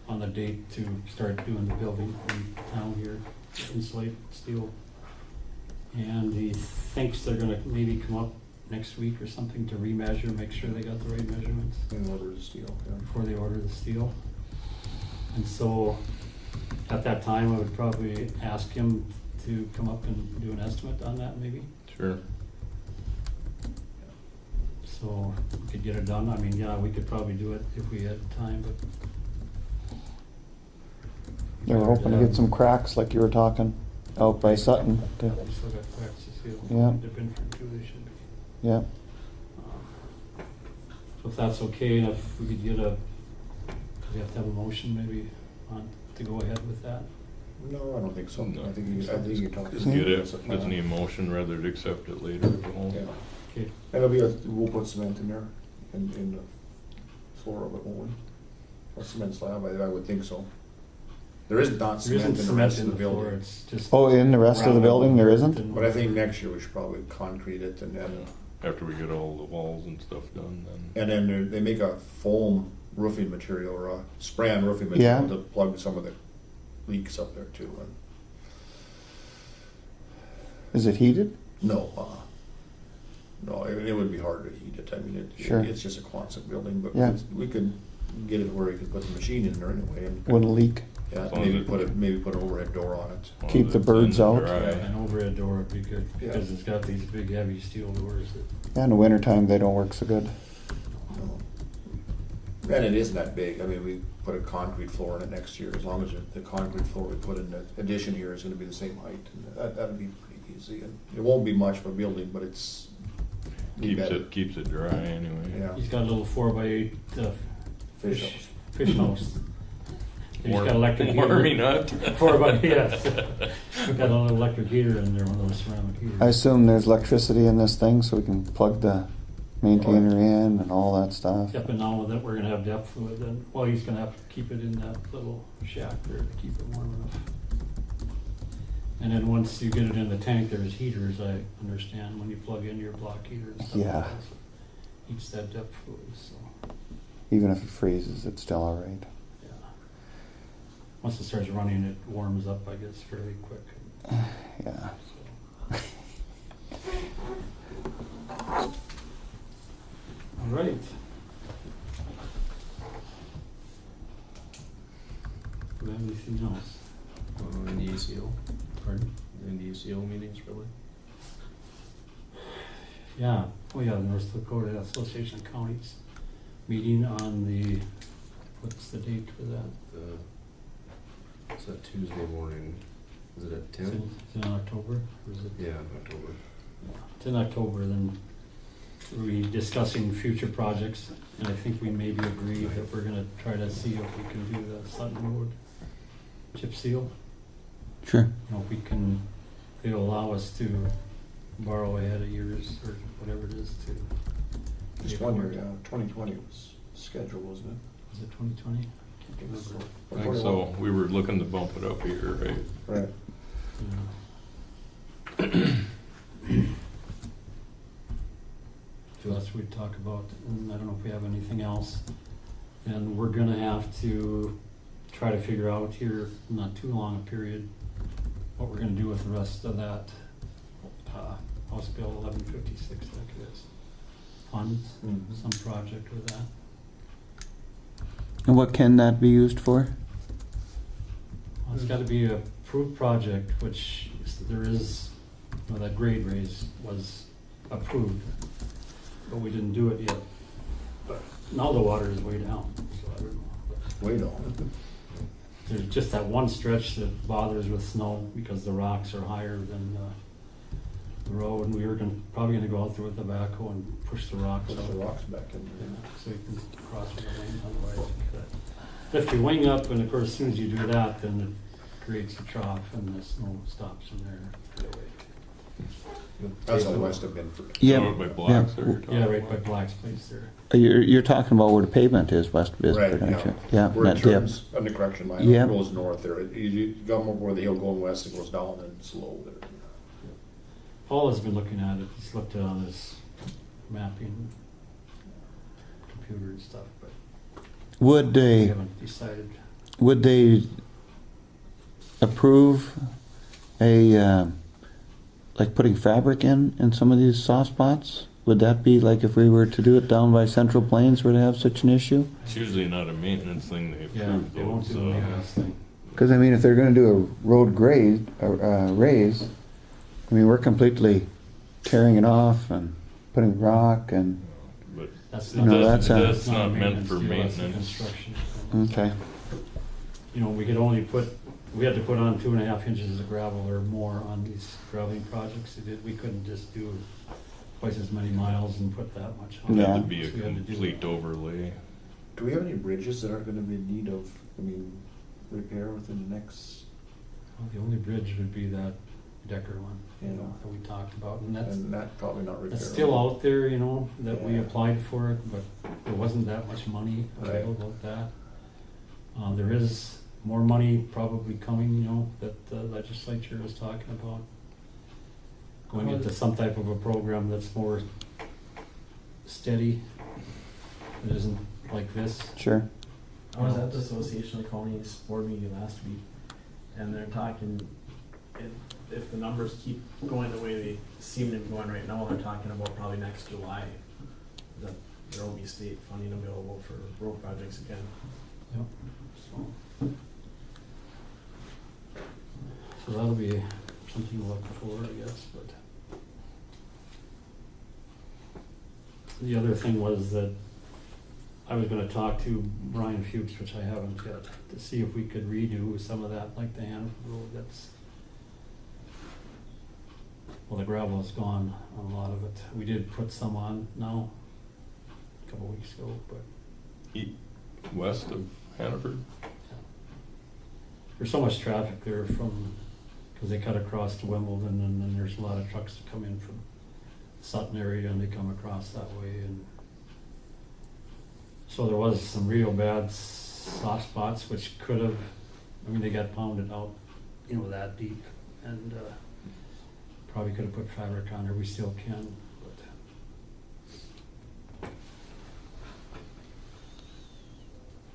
the date to start doing the building in town here, insulate steel. And he thinks they're gonna maybe come up next week or something to remeasure, make sure they got the right measurements In order to steel. Yeah. before they order the steel. And so, at that time, I would probably ask him to come up and do an estimate on that maybe. Sure. So we could get it done. I mean, yeah, we could probably do it if we had time, but. They were hoping to get some cracks like you were talking out by Sutton. We still got cracks to seal. Yeah. They've been for 2, they should be. Yeah, So if that's okay, and if we could get we have to have a motion maybe to go ahead with that. No, I don't think so. No. I think you're talking. Just get it. Doesn't need a motion, rather to accept it later. Yeah. Okay. And we'll put cement in there, in the floor of it, won't we? A cement slab, I would think so. There is not There isn't cement in the cement rest of in the the floor, building. it's just. oh, in the rest of the building, there isn't? But I think next year we should probably concrete it and then, After we get all the walls and stuff done, then. and then they make a foam roofing material or a spray-on roofing material Yeah. to plug some of the leaks up there too. And Is it heated? no, it would be hard to heat it. I mean, Sure. it's just a Quonset building, but Yeah. we could get it where you could put the machine in there anyway. And Wouldn't leak? Yeah, As long as maybe put an overhead door on it. Well, Keep the it's in birds out. dry. An overhead door would be good, Yeah. because it's got these big heavy steel doors that, Yeah, in the wintertime, they don't work so good. And it isn't that big. I mean, we put a concrete floor in it next year, as long as the concrete floor we put in the addition here is gonna be the same height. And that'll be pretty easy. And it won't be much of a building, but it's Keeps it dry anyway. Yeah. he's got a little 4x8 Fish fish house. And he's got electric Warming heater. up. 4x, yes. He's got a little electric heater in there, one of those ceramic heaters. I assume there's electricity in this thing, so we can plug the maintainer in and all that stuff. Yep, and now that we're gonna have depth fluid, then, well, he's gonna have to keep it in that little shack there to keep it warm enough. And then once you get it in the tank, there's heaters, I understand, when you plug in your block heater and stuff. Yeah. Like that, so heats that depth fluid, so, Even if it freezes, it's still all right. yeah. Once it starts running, it warms up, I guess, fairly quick. Yeah. So. All right. Do we have anything else? In the ACO, Pardon? in the ACO meetings, really? Yeah, oh yeah, the North Dakota Association of Counties meeting on the, what's the date for that? It's that Tuesday morning, is it at Is it 10? in October, or is it? Yeah, October. It's in October, then we're discussing future projects, and I think we maybe agreed that we're gonna try to see if we can do the Sutton Road chip seal. Sure. You know, if we can, it'll allow us to borrow ahead of years, or whatever it is to. Just one year, yeah. 2020 was scheduled, wasn't it? Is it 2020? I think so. We were looking to bump it up here, right? Right. Yeah. So that's what we talk about, and I don't know if we have anything else. And we're gonna have to try to figure out here, not too long a period, what we're gonna do with the rest of that, House Bill 1156, like it is. Funds, some project with that. And what can that be used for? Well, it's gotta be a approved project, which there is, you know, that grade raise was approved, but we didn't do it yet. But now the water is way down, so I don't know. Way down. There's just that one stretch that bothers with snow because the rocks are higher than the road, and we were probably gonna go out there with the backhoe and push the rocks Put out. the rocks back in there. So you can cross with the wing, otherwise you gotta lift your wing up, and of course, as soon as you do that, then it creates a trough and the snow stops from there right away. That's how west have been for. Over by blocks there, you're talking Yeah, right about. by Black's place there. You're talking about where the pavement is, west of Right, Bisbee, aren't yeah. you? Yeah, Where it that dip. turns, under correction line, Yeah. it goes north there. You come up where the hill going west, it goes down and slow there. Paul has been looking at it, he's looked at it on his mapping computer and stuff, but Would we they, haven't decided. would they approve like putting fabric in some of these soft spots? Would that be like if we were to do it down by Central Plains where they have such an issue? It's usually not a maintenance thing they Yeah, approve they won't those, do the maintenance thing. Because I mean, if they're going to do a road grade, raise, I mean, we're completely tearing it off and putting rock and, but That's No, not, that's a- that's not a meant for deal, that's a maintenance. construction. okay. You know, we could only we had to put on 2.5 inches of gravel or more on these graveling projects. We couldn't just do twice as many miles and put that much on. it Yeah. had to be a So we had to do complete that. overlay. Do we have any bridges that are gonna be in need of, repair within the next, Well, the only bridge would be that Decker one, Yeah. that we talked about, and and that probably not repair? that's still out there, you know, that we Yeah. applied for it, but there wasn't that much money Right. available about that. There is more money probably coming, you know, that the legislature is talking about. Going into some type of a program that's more steady, that isn't like this. Sure. I was at the Association of Counties board meeting last week, and they're talking, if the numbers keep going the way they seem to be going right now, they're talking about probably next July, that there will be state funding available for road projects again. Yep. So, So that'll be something to look for, I guess, but. The other thing was that I was gonna talk to Brian Fuchs, which I haven't yet, to see if we could redo some of that, like the Hanover Road, that's. Well, the gravel is gone on a lot of it. We did put some on now, a couple weeks ago, but West of Hannaford. there's so much traffic there from, cause they cut across to Wimbledon, and then there's a lot of trucks that come in from Sutton area and they come across that way, and so there was some real bad soft spots which could have, I mean, they got pounded out, you know, that deep, and probably could have put fabric on there. We still can, but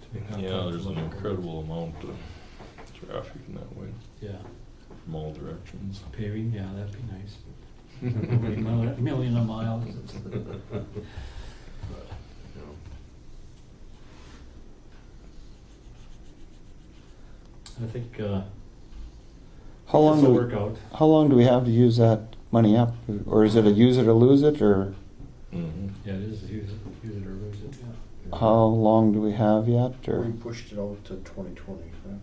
to make Yeah, contact there's with an the- incredible amount of traffic in that way Yeah, from all directions. paving, yeah, that'd be nice. But million of miles. I think How long this will do we, work out. how long do we have to use that money up? Or is it a use it or lose it, or Mm-hmm. Yeah, it is use it or lose it. Yeah. how long do we have yet, We or? pushed it out to 2020, correct?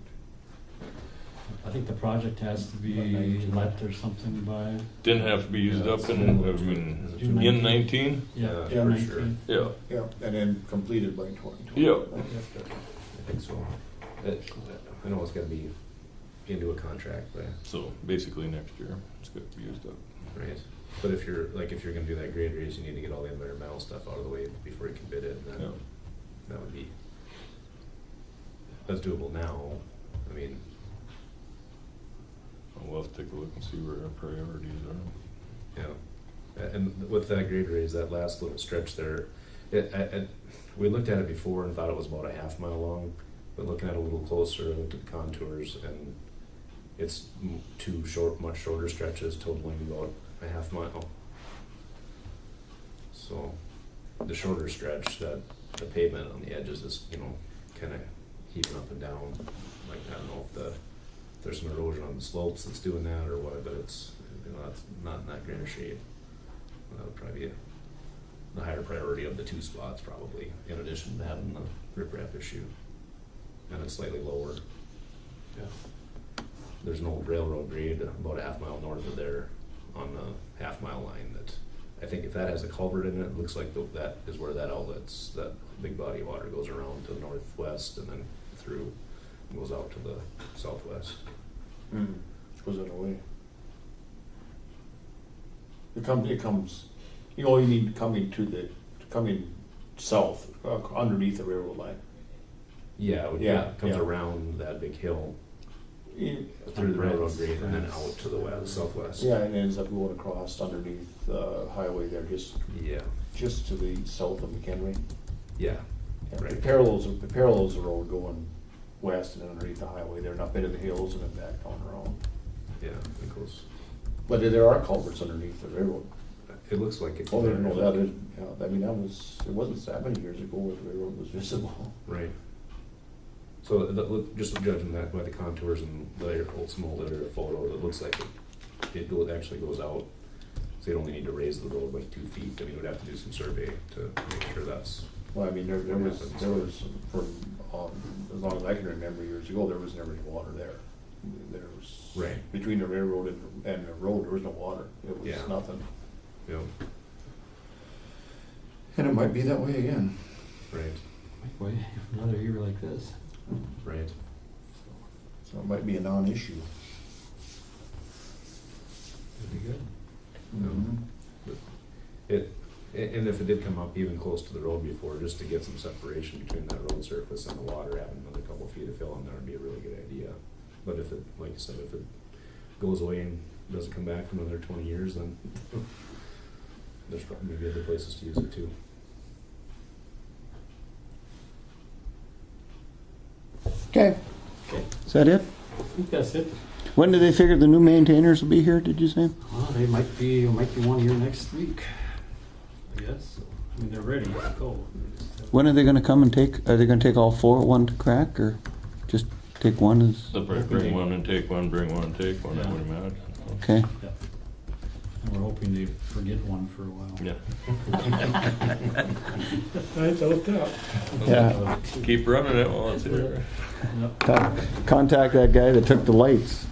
I think the project has to be let or something by Didn't have to be used up in, I mean, June in 19th. 19? yeah, Yeah, June for sure. 19th. Yeah. Yeah, and then completed by 2020. Yeah. I think so. I know it's gotta be into a contract, but, So basically next year, it's got to be used up. right. But if you're gonna do that grade raise, you need to get all the environmental stuff out of the way before you can bid it, and Yeah. then that would be, that's doable now. I mean, We'll have to take a look and see where our priorities are. yeah, and with that grade raise, that last little stretch there, we looked at it before and thought it was about a half mile long, but looking at it a little closer, I looked at the contours, and it's two much shorter stretches totaling about a half mile. So, the shorter stretch, that the pavement on the edges is, kind of heaving up and down. Like, I don't know if there's some erosion on the slopes that's doing that or what, but it's, that's not in that grainer shape. That would probably be the higher priority of the two spots, probably, in addition to having the riprap issue. And it's slightly lower. Yeah. There's an old railroad grade about a half mile north of there on the half mile line that, I think if that has a culvert in it, it looks like that is where that that big body of water goes around to the northwest and then through, and goes out to the southwest. Goes that away. It comes, you need coming south, underneath the railroad line. Yeah, it comes around that big hill through the railroad grade and then out to the southwest. Yeah, and it ends up going across underneath the highway there, just to the south of McHenry. Yeah. Yeah, Right. It parallels the road going west and underneath the highway there, and up into the hills and then back down around. Yeah, it goes. But there are culverts underneath the railroad. It looks like it. Oh, there, no, that is, I mean, it wasn't that many years ago where the railroad was visible. Right. So just judging that by the contours and the some old aerial photo, it looks like it actually goes out. So you'd only need to raise the road like 2 feet. I mean, we'd have to do some survey to make sure that's. Well, I mean, there was, for, as long as I can remember years ago, there was never any water there. There was. Right. Between the railroad and the road, there was no water. It was Yeah. nothing. Yeah. And it might be that way again. Right. Wait, another year like this. Right. So it might be a non-issue. Would be good. And if it did come up even close to the road before, just to get some separation between that road surface and the water, having another couple of feet of fill in there would be a really good idea. But if it, like you said, if it goes away and doesn't come back for another 20 years, then there's probably maybe other places to use it too. Okay, is that it? I think that's it. When do they figure the new maintainers will be here, did you say? Well, they might be one here next week, I guess. So, I mean, they're ready to go. When are they gonna come and are they gonna take all four at one crack, or just Take one is, Bring one and take one, bring one and take one, I would imagine. okay. And we're hoping to forget one for a while. Yeah. I doubt that. Yeah. Keep running it while it's here. Contact that guy that took the lights.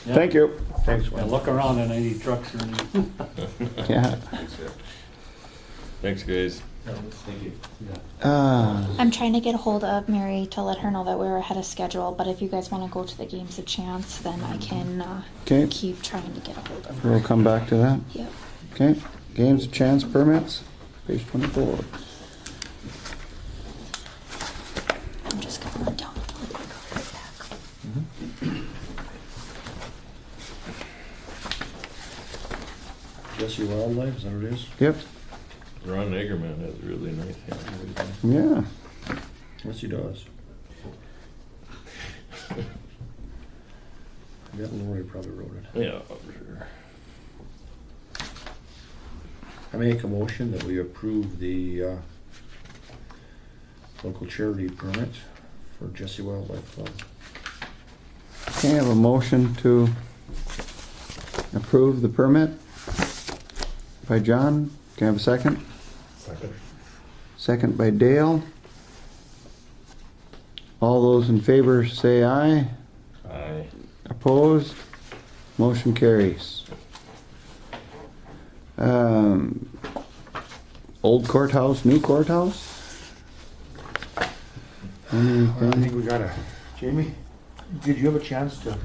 Thank you. Thanks, Yeah, Wayne. look around at any trucks or anything. Yeah. Thanks, guys. Thank you. I'm trying to get a hold of Mary to let her know that we're ahead of schedule, but if you guys want to go to the games of chance, then I can Okay, keep trying to get a hold of her. we'll come back to that. Yep. Okay, games of chance permits, page 24. I'm just gonna run down really quick. I'll be back. Jesse Wildlife, is that what it is? Yep, Ron Egerman has a really nice handwriting. yeah. Yes, he does. That Lori probably wrote it. Yeah, for sure. I make a motion that we approve the local charity permit for Jesse Wildlife Club. Okay, I have a motion to approve the permit by John. Can I have a second? Second. Second by Dale. All those in favor say aye. Aye. Opposed? Motion carries. Old courthouse, new courthouse? I Anything? think we gotta, Jamie, did you have a chance to?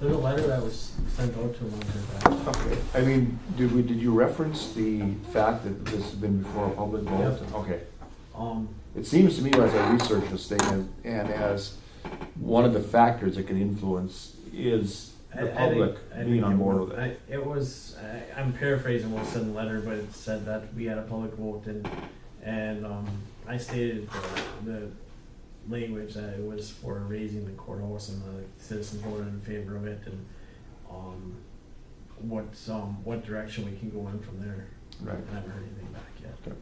There's a letter that was sent out to him on her back. Okay, I mean, did you reference the fact that this has been before a public vote? Yep. Okay. Um, It seems to me as I research this thing and as one of the factors that can influence is the public being on board with it. I'm paraphrasing what said in the letter, but it said that we had a public vote and I stated the language that it was for raising the courthouse and the citizens voted in favor of it and what direction we can go in from there. Right. I haven't heard anything back yet.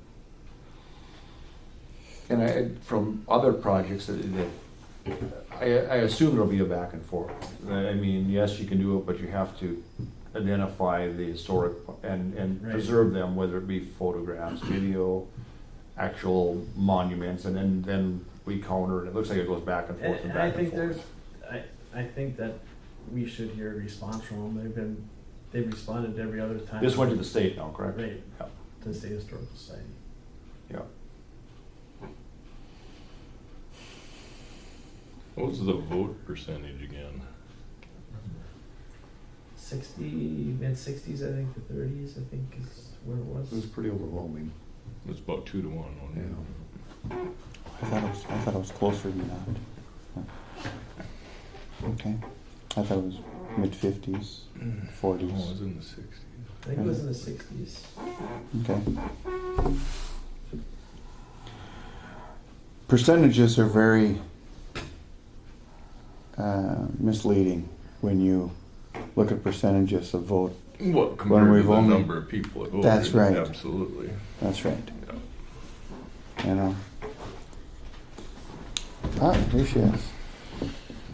And from other projects, I assume there'll be a back and forth. I mean, yes, you can do it, but you have to identify the historic and Right. preserve them, whether it be photographs, video, actual monuments, and then we counter, and it looks like it goes back and forth and And I back think and forth. I think that we should hear a response from them. They've responded every other time. This went to the state now, correct? Right, Yeah. to the State Historical Society. Yeah. What was the vote percentage again? mid-60s, I think, to 30s, I think is where it It was was. pretty overwhelming. It was about 2 to 1, wasn't it? I thought it was closer than that. Okay. I thought it was mid-50s, Oh, it 40s. was in the 60s. I think it was in the 60s. Okay. Percentages are very misleading when you look at percentages of vote. Well, compared to we've the only- number of people that voted. That's right. Absolutely. That's right. Yeah. You know. Ah, here she is.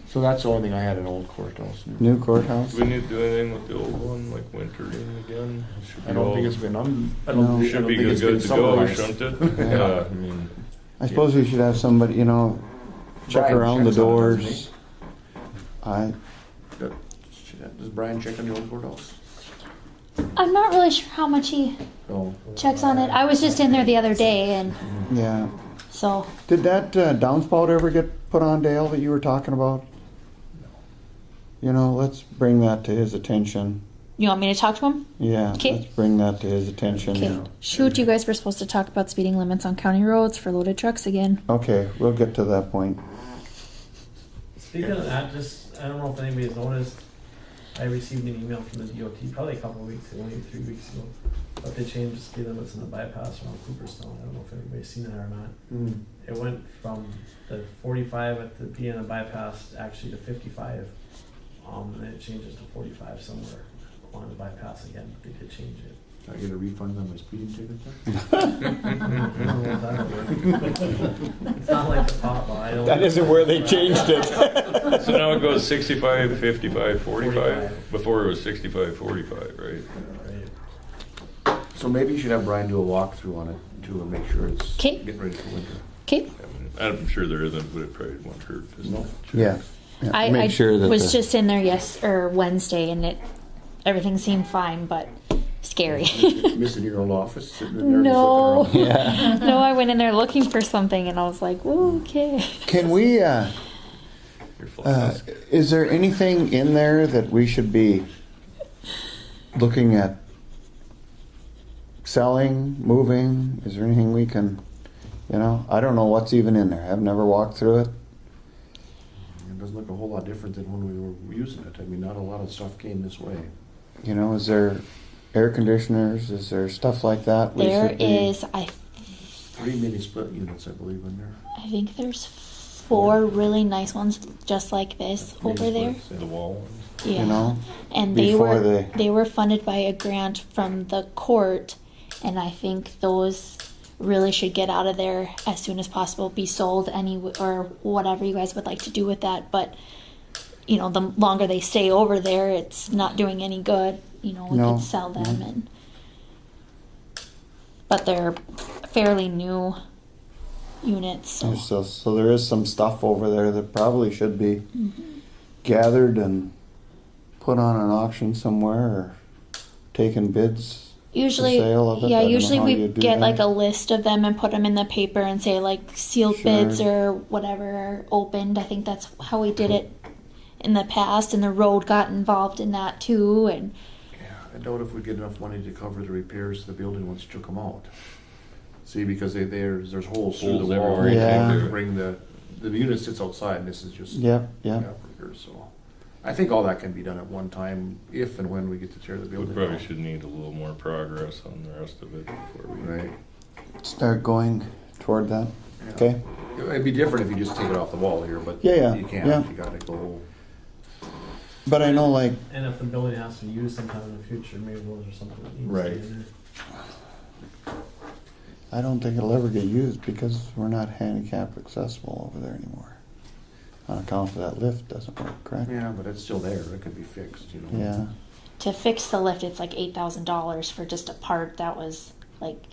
So that's the only thing I had in Old Courthouse. New courthouse. Do we need to do anything with the old one, like wintering again? Should I be don't all- think it's been, No. Should be think it's good been to go, summarized. shouldn't it? Yeah. Yeah, I mean, I suppose we should have somebody, you know, check Brian around the checks on it, doesn't doors. Does Brian check on the Old Courthouse? I'm not really sure how much he No. checks on it. I was just in there the other day, and Yeah. so Did that downspout ever get put on, Dale, that you were talking about? You know, let's bring that to his attention. you want me to talk to him? Yeah, Okay. let's bring that to his attention. Okay. Shoot, you guys were supposed to talk about speeding limits on county roads for loaded trucks again. Okay, we'll get to that point. Speaking of that, I don't know if anybody's noticed, I received an email from the DOT probably a couple of weeks ago, maybe 3 weeks ago, but they changed the speed limits in the bypass around Cooperstown. I don't know if anybody's seen that or not. It went from the 45 at the beginning of the bypass actually to 55. And then it changes to 45 somewhere along the bypass again, but they did change it. I get a refund on my speeding ticket then? It's not like the pop, I don't. That isn't where they changed it. So now it goes 65, 55, 45? Before it was 65, 45, right? Right. So maybe you should have Brian do a walkthrough on it too and make sure it's 'Kay. getting ready for winter. Okay. I'm sure there isn't, but it probably won't hurt. No. Yeah. I Make sure that was just in there Wednesday, and everything seemed fine, but scary. Missing your old office, sitting in there. No. Just looking around. Yeah. No, I went in there looking for something, and I was like, "Whoa, okay." Can we, Your flask. is there anything in there that we should be looking at selling, moving? Is there anything we can, I don't know what's even in there. I've never walked through it. It doesn't look a whole lot different than when we were using it. I mean, not a lot of stuff came this way. Is there air conditioners? Is there stuff like that? There should be- is, 3 mini split units, I believe, in there. I think there's 4 really nice ones just like this Mini over there. splits, yeah. The wall ones. Yeah. And before they were funded by a grant from the court, and I think those really should get out of there as soon as possible, be sold or whatever you guys would like to do with that. But the longer they stay over there, it's not doing any good. We No. could sell them, but they're fairly new units. So there is some stuff over there that probably should be gathered and put on an auction somewhere or taken bids. Usually, sale of it? I don't know usually how we you do get that. like a list of them and put them in the paper and say like sealed Sure. bids or whatever are opened. I think that's how we did it in the past, and the road got involved in that too. And Yeah, I doubt if we get enough money to cover the repairs to the building once you took them out. See, because there's holes through Holes the wall. everywhere. Yeah. To bring the unit sits outside, and this is just Yep, yep. outriggers, so. I think all that can be done at one time, if and when we get to tear the We building probably out. should need a little more progress on the rest of it before we. Right. Start going toward that. Yeah. Okay. It'd be different if you just take it off the wall here, but Yeah, you can't. yeah. You gotta go. But I know, like, And if the building has to be used sometime in the future, maybe those are something that needs Right. to be in there. I don't think it'll ever get used because we're not handicap accessible over there anymore. On account of that lift doesn't work, correct? Yeah, but it's still there. It could be fixed, Yeah. to fix the lift, it's like $8,000 for just a part that was like.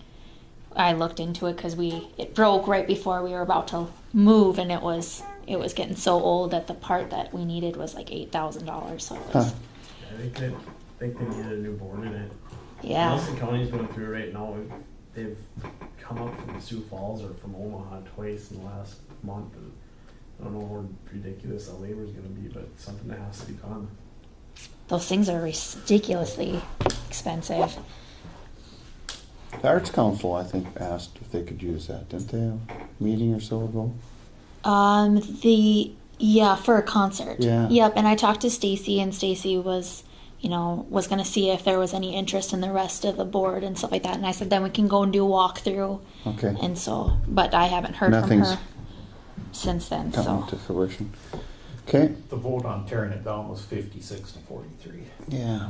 I looked into it because it broke right before we were about to move, and it was getting so old that the part that we needed was like $8,000. So it was, Huh. I think they needed a new board in it. yeah. Nelson County's going through it right now. They've come up from Sioux Falls or from Omaha twice in the last month. I don't know how ridiculous that labor is going to be, but it's something that has to be done. Those things are ridiculously expensive. The Arts Council, I think, asked if they could use that, didn't they? A meeting or so ago? For a concert. Yeah. Yep. And I talked to Stacy, and Stacy was going to see if there was any interest in the rest of the board and stuff like that. And I said, then we can go and do a walkthrough. Okay. And so, but I haven't heard Nothing's from her since then. Coming So to fruition. Okay. The vote on tearing it down was 56 to 43. Yeah.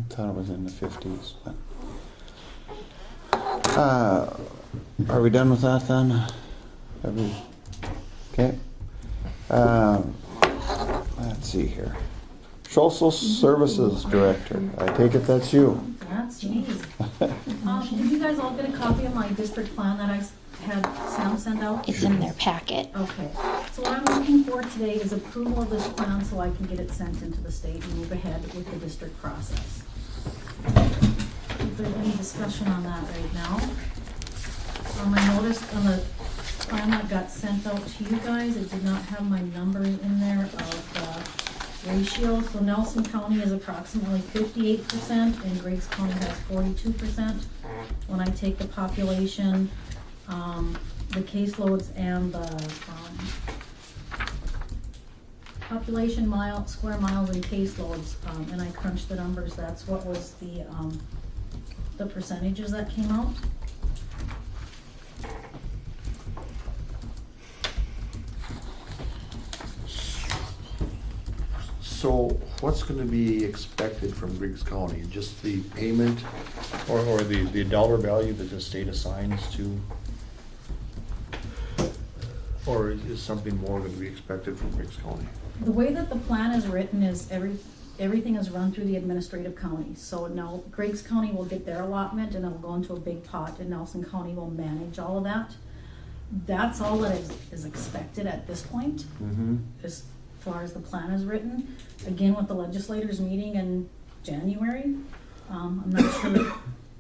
Thought it was in the 50s, but. Are we done with that then? Okay. Let's see here. Social Services Director. I take it that's you. That's me. Did you guys all get a copy of my district plan that I had Sam send out? it's in their packet. Okay, so what I'm looking for today is approval of this plan so I can get it sent into the state and move ahead with the district process. If there's any discussion on that right now. I noticed on the plan that got sent out to you guys, it did not have my number in there of the ratio. So Nelson County is approximately 58% and Griggs County has 42%. When I take the population, the caseloads and the population square miles and caseloads, and I crunched the numbers, that's what was the percentages that came out. So what's gonna be expected from Griggs County? Just the payment or the dollar value that the state assigns to? Or is something more gonna be expected from Griggs County? The way that the plan is written is everything is run through the administrative county. So now Griggs County will get their allotment and it'll go into a big pot and Nelson County will manage all of that. That's all that is expected at this point, Mm-hmm. as far as the plan is written. Again, with the legislators meeting in January, I'm not sure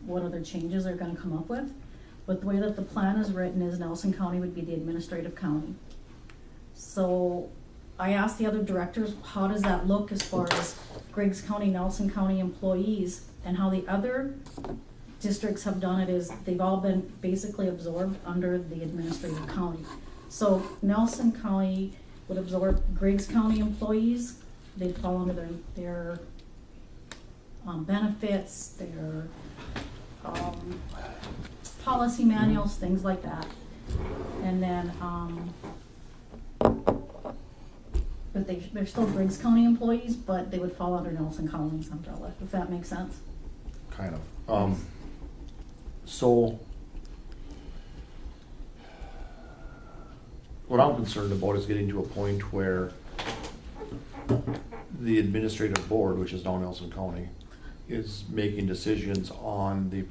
what other changes they're gonna come up with. But the way that the plan is written is Nelson County would be the administrative county. So I asked the other directors, how does that look as far as Griggs County, Nelson County employees, and how the other districts have done it is they've all been basically absorbed under the administrative county. So Nelson County would absorb Griggs County employees. They'd fall under their benefits, their policy manuals, things like that. And then, but they're still Griggs County employees, but they would fall under Nelson County's umbrella, if that makes sense. Kind of. So what I'm concerned about is getting to a point where the administrative board, which is now Nelson County, is making decisions on the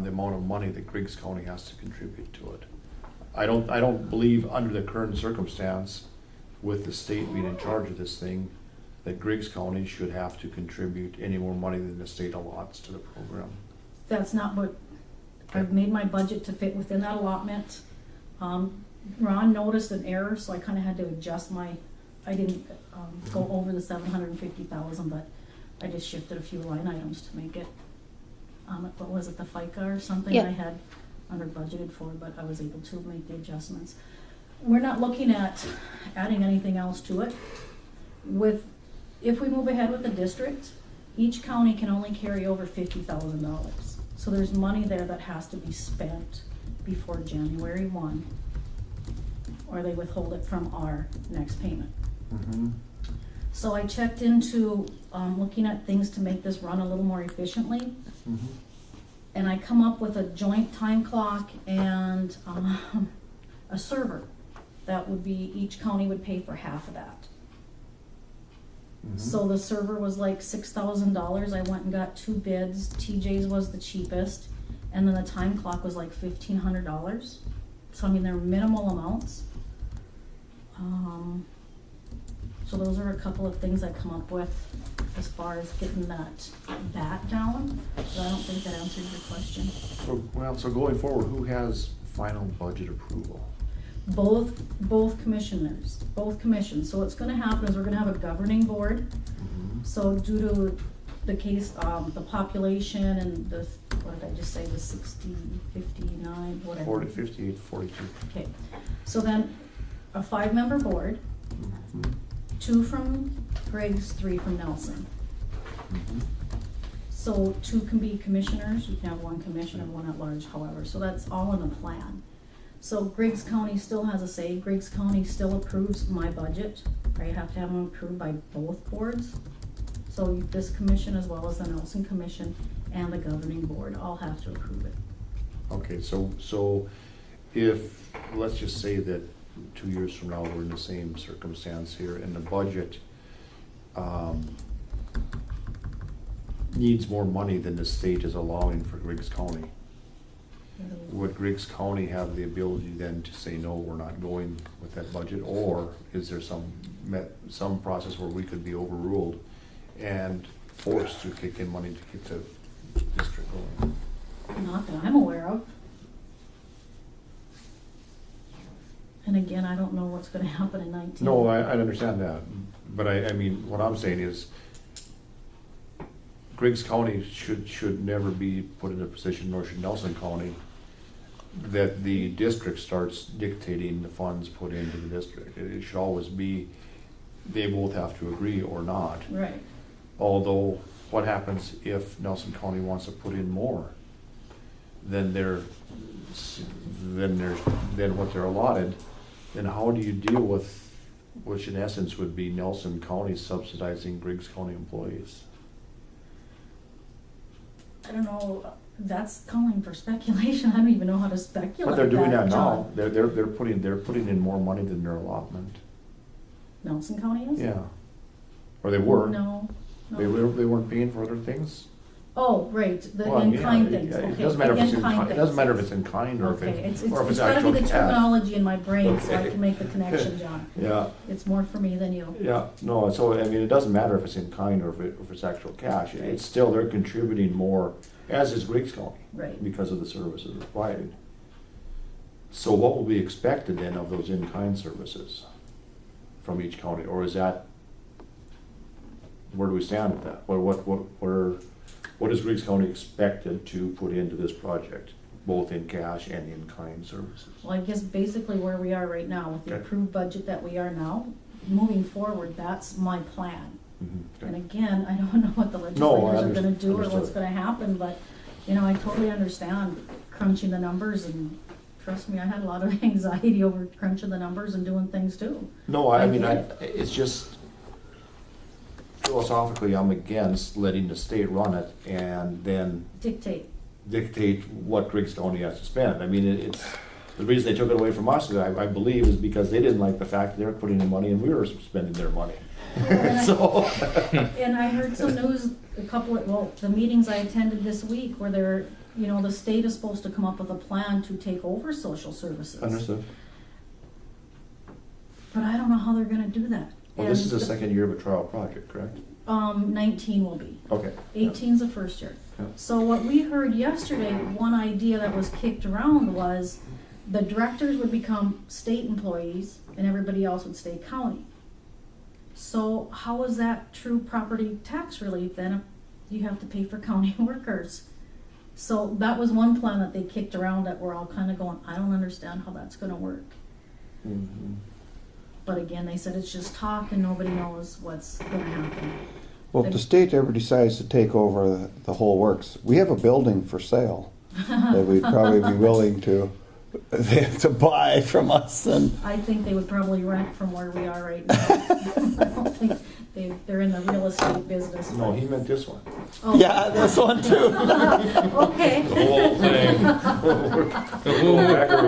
amount of money that Griggs County has to contribute to it. I don't believe under the current circumstance, with the state being in charge of this thing, that Griggs County should have to contribute any more money than the state allots to the program. That's not what, I've made my budget to fit within that allotment. Ron noticed an error, so I kinda had to adjust I didn't go over the 750,000, but I just shifted a few line items to make it, what was it, the FICA or something Yep. I had under budgeted for, but I was able to make the adjustments. We're not looking at adding anything else to it. If we move ahead with the district, each county can only carry over $50,000. So there's money there that has to be spent before January 1, or they withhold it from our next payment. Mm-hmm. So I checked into looking at things to make this run a little more efficiently. Mm-hmm. And I come up with a joint time clock and a server. That would be, each county would pay for half of that. Mm-hmm. So the server was like $6,000. I went and got 2 bids. TJ's was the cheapest. And then the time clock was like $1,500. So I mean, they're minimal amounts. So those are a couple of things I come up with as far as getting that down. But I don't think that answered your question. So going forward, who has final budget approval? Both commissions. So what's gonna happen is we're gonna have a governing board. Mm-hmm. So due to the case, the population and the, what did I just say, the 60, 59, whatever. 40, 58, 42. Okay, so then a 5-member board, Mm-hmm. 2 from Griggs, 3 from Nelson. Mm-hmm. So 2 can be commissioners, you can have 1 commissioner, 1 at large, however, so that's all in the plan. So Griggs County still has a say. Griggs County still approves my budget. I have to have them approved by both boards. So this commission, as well as the Nelson Commission and the governing board, all have to approve it. Okay, so if, let's just say that 2 years from now, we're in the same circumstance here, and the budget needs more money than the state is allowing for Griggs County, would Griggs County have the ability then to say, no, we're not going with that budget? Or is there some process where we could be overruled and forced to kick in money to keep the district going? Not that I'm aware of. And again, I don't know what's gonna happen in 19. No, I understand that, but I mean, what I'm saying is Griggs County should never be put in a position, nor should Nelson County, that the district starts dictating the funds put into the district. It should always be, they both have to agree or not. Right. Although, what happens if Nelson County wants to put in more than what they're allotted? Then how do you deal with which in essence would be Nelson County subsidizing Griggs County employees. I don't know, that's calling for speculation, I don't even know how to speculate. But they're doing that now. John. They're putting in more money than their allotment. Nelson County is? Yeah. Or they were. No. They weren't paying for other things. Oh, right, the Well, in-kind yeah, things, yeah, okay. It doesn't matter if it's in in-kind kind. It doesn't things. matter if it's in kind or Okay, if it's or if it's gotta actual be the cash. terminology in my brain so I Okay. can make the connection, John. Yeah. It's more for me than you. Yeah. No. So I mean, it doesn't matter if it's in kind or if it's actual cash. It's still they're contributing more, as is Griggs County, Right. because of the services provided. So what will be expected then of those in-kind services from each county, or is that, where do we stand with that? What is Griggs County expected to put into this project, both in cash and in-kind services? Well, I guess basically where we are right now, with the Okay. approved budget that we are now, moving forward, that's my plan. Mhm, And okay. again, I don't know what the No, I legislators are gonna do or what's understood. gonna happen, but, you know, I totally understand crunching the numbers, and trust me, I had a lot of anxiety over crunching the numbers and doing things too. No, I I mean, get it's just philosophically, I'm against letting the state run it and then Dictate. dictate what Griggs County has to spend. I mean, it's, the reason they took it away from us, I believe, is because they didn't like the fact that they were putting in money and we were spending their money. So, And I heard some news, the meetings I attended this week where they're, you know, the state is supposed to come up with a plan to take over social services. understood. But I don't know how they're gonna do that. Well, this is the And, second year of a trial project, correct? 19 will be. Okay. Yeah. 18's the first year. Yeah. So what we heard yesterday, one idea that was kicked around was the directors would become state employees and everybody else would stay county. So how is that true property tax relief then if you have to pay for county workers? So that was one plan that they kicked around that we're all kind of going, I don't understand how that's gonna work. Mhm. But again, they said it's just talk and nobody knows what's gonna happen. Well, if the state ever decides to take over the whole works, we have a building for sale that we'd probably be willing to buy from us. And I think they would probably rent from where we are right now. I don't think they're in the real estate business. No, but- he meant this one. Oh. yeah, this one too. Okay. The whole thing.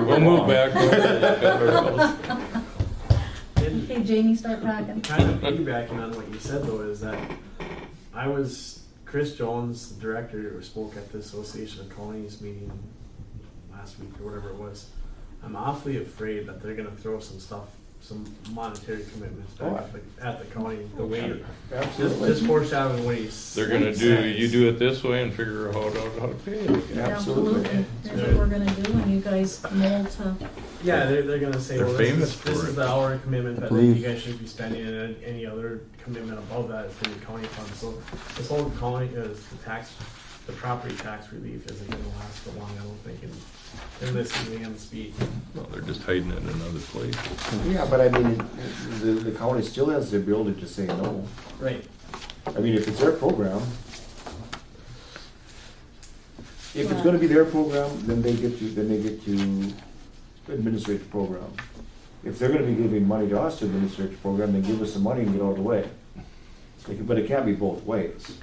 We'll move back. Okay, Jamie, start packing. Kind of piggybacking on what you said though, is that Chris Jones, the director, who spoke at the Association of Counties meeting last week or whatever it was. I'm awfully afraid that they're gonna throw some monetary commitments back at the county, the way, Absolutely. just foreshadowing the way. They're gonna you do it this way and figure out how to pay it. Absolutely. Here's what we're gonna do, and you guys mold to. Yeah, they're gonna say, They're well, famous this for is it. the hour commitment that believe- you guys should be spending, and any other commitment above that is through the county fund. So this whole county is the property tax relief isn't gonna last for long, I don't think, in this Liam's speak. Well, they're just hiding it in another place. Yeah, but I mean, the county still has the ability to say no. Right. I mean, if it's their program, if it's gonna be their program, then they get to administrate the program. If they're gonna be giving money to us to administrate the program, then give us the money and get out of the way. But it can't be both ways.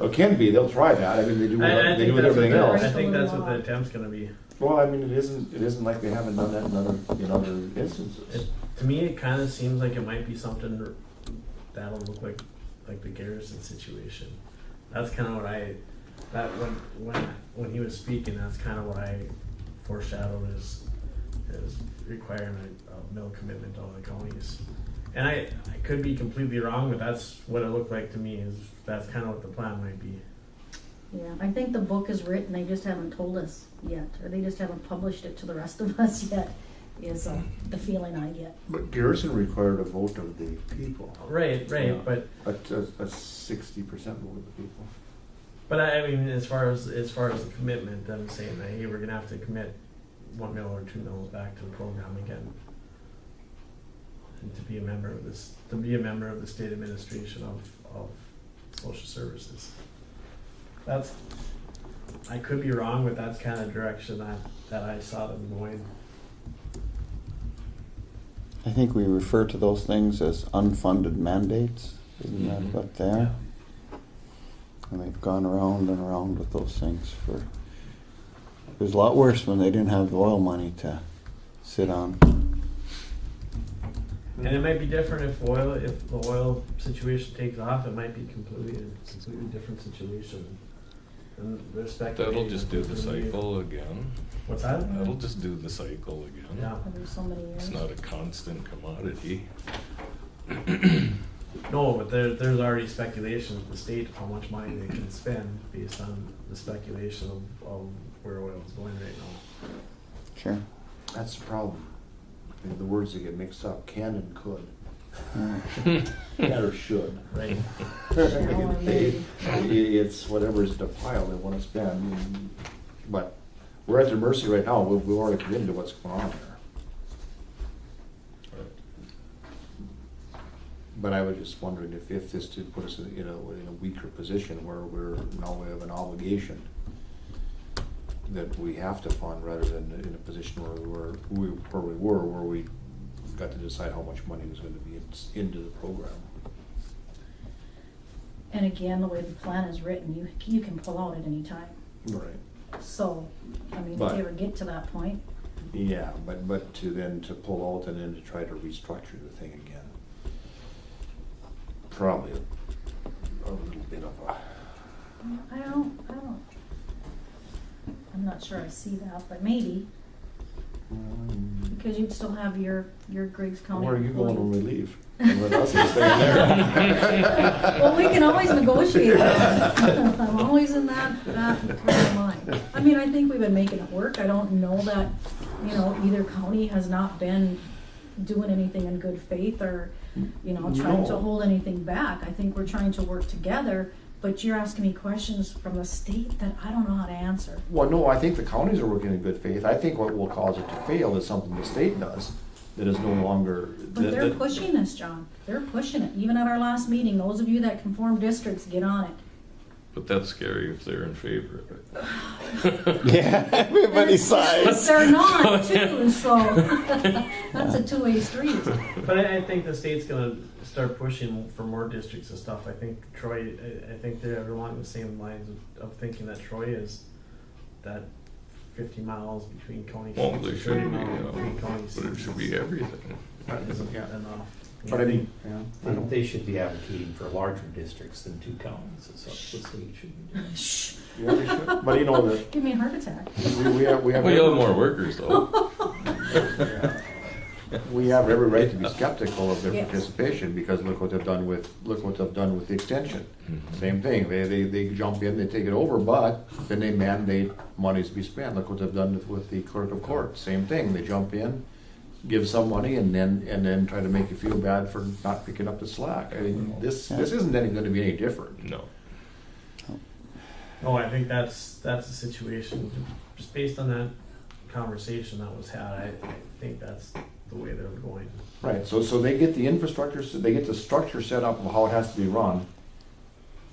It can be, they'll try that, I mean, they do with everything else. I think that's what the attempt's gonna be. Well, I mean, it isn't like they haven't done that in other instances. To me, it kinda seems like it might be something that'll look like the Garrison situation. That's kinda what when he was speaking, that's kinda what I foreshadowed as requiring a mill commitment on the counties. And I could be completely wrong, but that's what it looked like to me, is that's kinda what the plan might be. Yeah, I think the book is written, they just haven't told us yet, or they just haven't published it to the rest of us yet, is the feeling I get. But Garrison required a vote of the people. Right, Yeah. but A 60% vote of the people. But I mean, as far as the commitment, them saying that, hey, we're gonna have to commit 1 mil or 2 mils back to the program again, and to be a member of the state administration of social services. I could be wrong, but that's kind of direction that I saw them going. I think we refer to those things as unfunded mandates. Isn't that what they are? And they've gone around and around with those things for. It was a lot worse when they didn't have the oil money to sit on. And it might be different if the oil situation takes off. It might be completely different situation. And That'll just do the cycle again. What's that? That'll just do the cycle again. Yeah. Every so many years. It's not a constant commodity. No, but there's already speculation at the state of how much money they can spend based on the speculation of where oil is going right now. Sure. That's the problem. The words that get mixed up, can and could. Can or should. Right. It's whatever's the pile they want to spend. But we're at their mercy right now. We've already committed to what's going on there. But I was just wondering if this did put us in a weaker position where we have an obligation that we have to fund rather than in a position where we got to decide how much money was going to be into the program. And again, the way the plan is written, you can pull out at any time. Right. So, I mean, But- if you ever get to that point, Yeah, but to pull out and then to try to restructure the thing again, probably a little bit of a. I don't. I'm not sure I see that, but maybe, because you'd still have your Griggs County. Where are you going when we employees. leave? And with us, we're staying there. Well, we can always negotiate that. I'm always in that kind of mind. I mean, I think we've been making it work. I don't know that, either county has not been doing anything in good faith or, trying to No. hold anything back. I think we're trying to work together, but you're asking me questions from the state that I don't know how to answer. Well, no, I think the counties are working in good faith. I think what will cause it to fail is something the state does that is no longer. But they're pushing this, John. They're pushing it. Even at our last meeting, those of you that can form districts, get on it. But that's scary if they're in favor of it. Yeah, everybody sighs. They're not, too, so that's a two-way street. But I think the state's gonna start pushing for more districts and stuff. I think Troy, I think they're along the same lines of thinking that Troy is that 50 miles between county seats. Well, they should 30 be, miles between county but it seats should be everything. That isn't Yeah. enough. But I mean, yeah. I think they should be advocating for larger districts than 2 counties. That's what the state should be doing. Shh, Yeah, they should. But that give me a heart attack. we have We have more workers though. we have every right to be skeptical of their Yes. participation because look what they've done with the extension. Mhm. Same thing. They jump in, they take it over, but then they mandate monies to be spent. Look what they've done with the clerk of court. Same thing. They jump in, give some money, and then try to make you feel bad for not picking up the slack. I mean, this isn't going to be any different. No. Oh, I think that's the situation. Just based on that conversation that was had, I think that's the way they're going. Right. So they get the infrastructure, so they get the structure set up of how it has to be run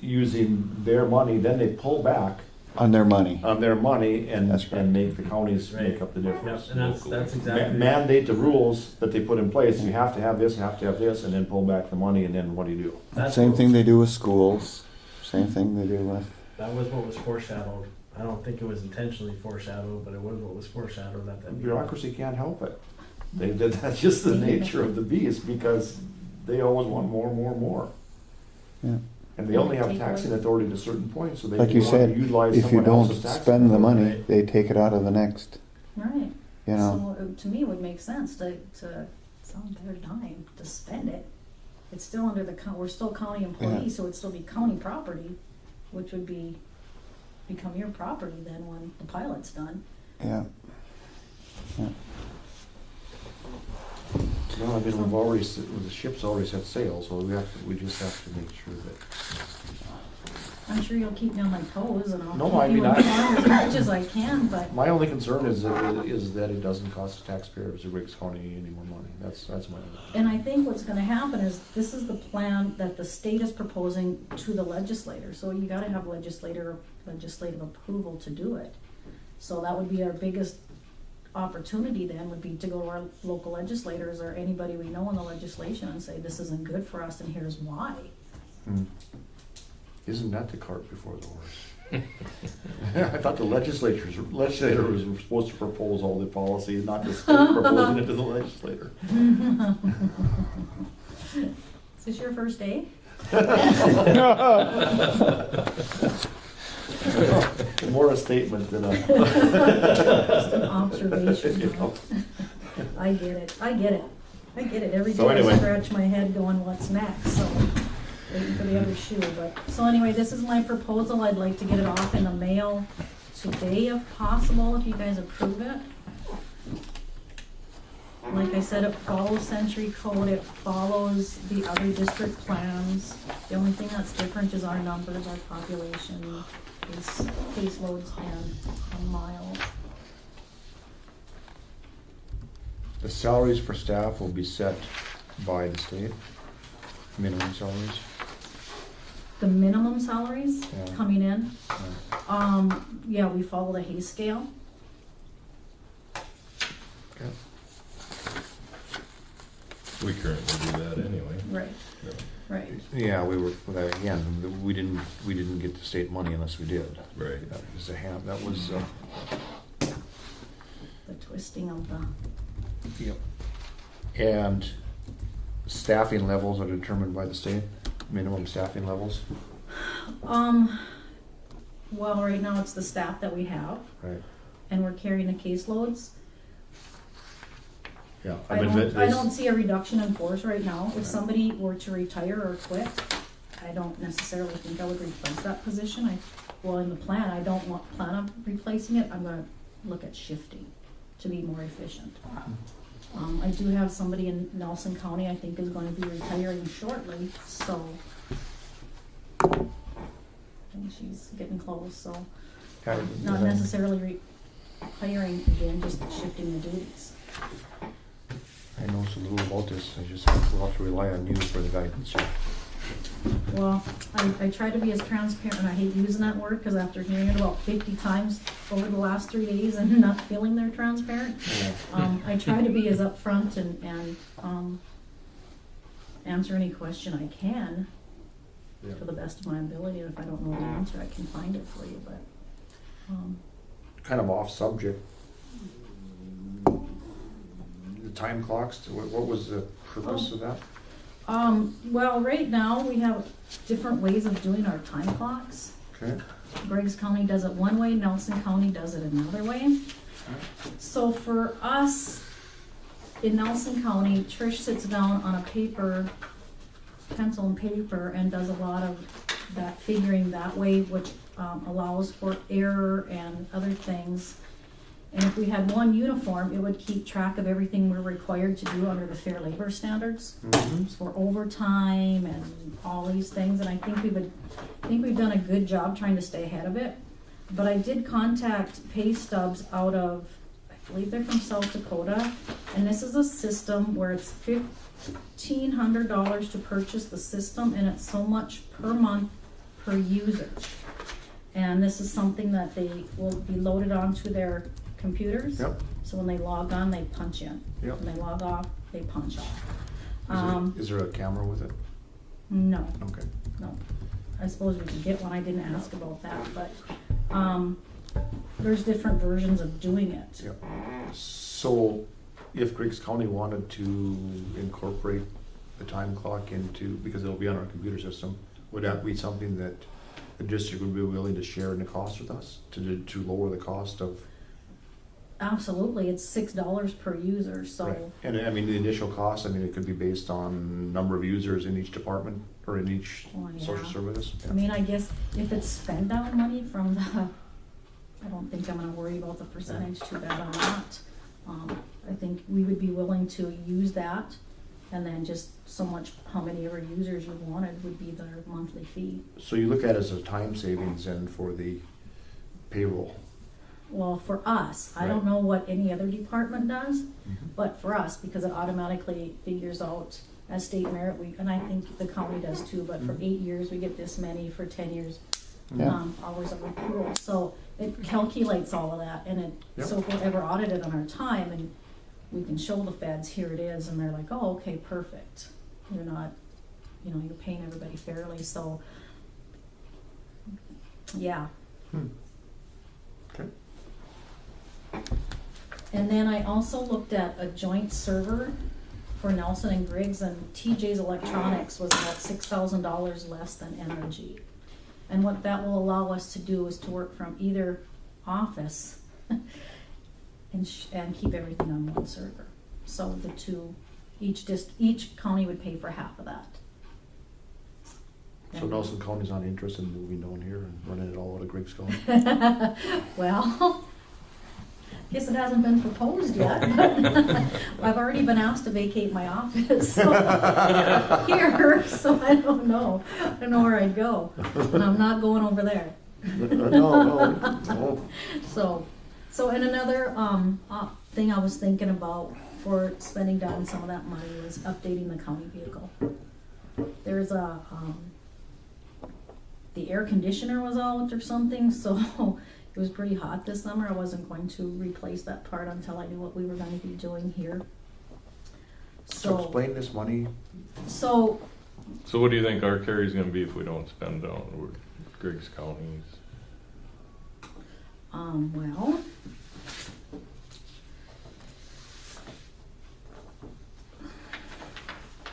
using their money. Then they pull back On their money. on their money and That's right. and make the counties Right. make up the difference. Yep, and that's exactly. Mandate the rules that they put in place. You have to have this, and then pull back the money, and then what do you do? That's Same what- thing they do with schools. Same thing they do with. That was what was foreshadowed. I don't think it was intentionally foreshadowed, but it was what was foreshadowed at that meeting. Bureaucracy can't help it. That's just the nature of the beast because they always want more. Yeah. And they only have Take taxing away. authority to certain points, so they Like you want to said, utilize if you someone don't else's tax spend the authority. money, they take it out of the next. Right. You know. So to me, it would make sense to it's on their dime to spend it. It's still under we're still county employees, so it'd still be county property, which would become your property then when the pilot's done. Yeah. No, I mean, the ship's already set sail, so we just have to make sure that. I'm sure you'll keep me on my toes and I'll No, keep I you mean, informed as much as I can, but My only concern is that it doesn't cost the taxpayers of Griggs County any more money. That's my only. and I think what's gonna happen is this is the plan that the state is proposing to the legislator, so you gotta have legislative approval to do it. So that would be our biggest opportunity then would be to go to our local legislators or anybody we know in the legislation and say, this isn't good for us and here's why. Isn't that the cart before the horse? I thought the legislator was supposed to propose all the policy, not the state proposing it to the legislator. Is this your first day? More a statement than a. Just an observation. Huh? I get it. Every day I scratch my head going, what's next? So, waiting for the other shoe. But so anyway, this is my proposal. I'd like to get it off in the mail today if possible, if you guys approve it. Like I said, it follows Century Code, it follows the other district plans. The only thing that's different is our numbers, our population, caseloads, and miles. The salaries for staff will be set by the state, minimum salaries. The minimum salaries coming in, Yeah. we follow the Hay scale. Okay. We currently do that anyway. Right. Yeah. Right. Yeah, we were, again, we didn't get the state money unless we did. Right. That was that was, The twisting of the. yep. And staffing levels are determined by the state, minimum staffing levels. Well, right now it's the staff that we have, Right. and we're carrying the caseloads. Yeah. I don't see a reduction in force right now. If somebody were to retire or quit, I don't necessarily think I would replace that position. In the plan, I don't plan on replacing it. I'm gonna look at shifting to be more efficient. I do have somebody in Nelson County I think is going to be retiring shortly, so I think she's getting close, so not necessarily retiring again, just shifting the duties. I know so little about this. We'll have to rely on you for the guidance. Well, I try to be as transparent, and I hate using that word because after hearing it about 50 times over the last 3 days and not feeling they're transparent, I try to be as upfront and answer any question I can to the best of my ability. And if I don't know the answer, I can find it for you. But kind of off subject. The time clocks. What was the purpose of that? Well, right now we have different ways of doing our time clocks. Okay. Griggs County does it one way, Nelson County does it another way. So for us in Nelson County, Trish sits down on a pencil and paper, and does a lot of that figuring that way, which allows for error and other things. And if we had one uniform, it would keep track of everything we're required to do under the Fair Labor Standards for overtime and all these things. And I think we've done a good job trying to stay ahead of it. But I did contact pay stubs out of, I believe they're from South Dakota, and this is a system where it's $1,500 to purchase the system, and it's so much per month per user. And this is something that they will be loaded onto their computers. Yep. So when they log on, they punch in. Yep. When they log off, they punch off. Is there a camera with it? No, Okay. no. I suppose we could get one. I didn't ask about that, but there's different versions of doing it. Yep. So, if Griggs County wanted to incorporate the time clock into, because it'll be on our computer system, would that be something that the district would be willing to share in the cost with us to lower the cost of? Absolutely, it's $6 per user. So, right. And I mean the initial cost. I mean it could be based on number of users in each department or in each social service. Yeah. I mean, I guess if it's spend down money from the, I don't think I'm going to worry about the percentage too bad on that. I think we would be willing to use that, and then just so much, how many ever users you wanted would be their monthly fee. So you look at it as a time savings and for the payroll. Well, for us, I don't know what any other department does, but for us, because it automatically figures out as state merit, and I think the county does too, but for 8 years we get this many, for 10 years, hours of accrual. So it calculates all of that, and so if we're ever audited on our time, and we can show the feds, here it is, and they're like, oh, okay, perfect. You're not, you're paying everybody fairly, so, yeah. Okay. And then I also looked at a joint server for Nelson and Griggs, and TJ's Electronics was about $6,000 less than NRG. And what that will allow us to do is to work from either office and keep everything on one server. So the two, each county would pay for half of that. So Nelson County's not interested in moving down here and running it all out of Griggs County? Well, guess it hasn't been proposed yet. I've already been asked to vacate my office here, so I don't know. I don't know where I'd go, and I'm not going over there. No. So and another thing I was thinking about for spending down some of that money was updating the county vehicle. There's the air conditioner was out or something, so it was pretty hot this summer. I wasn't going to replace that part until I knew what we were going to be doing here. So explain this money. So what do you think our carry's gonna be if we don't spend on Griggs counties? Well,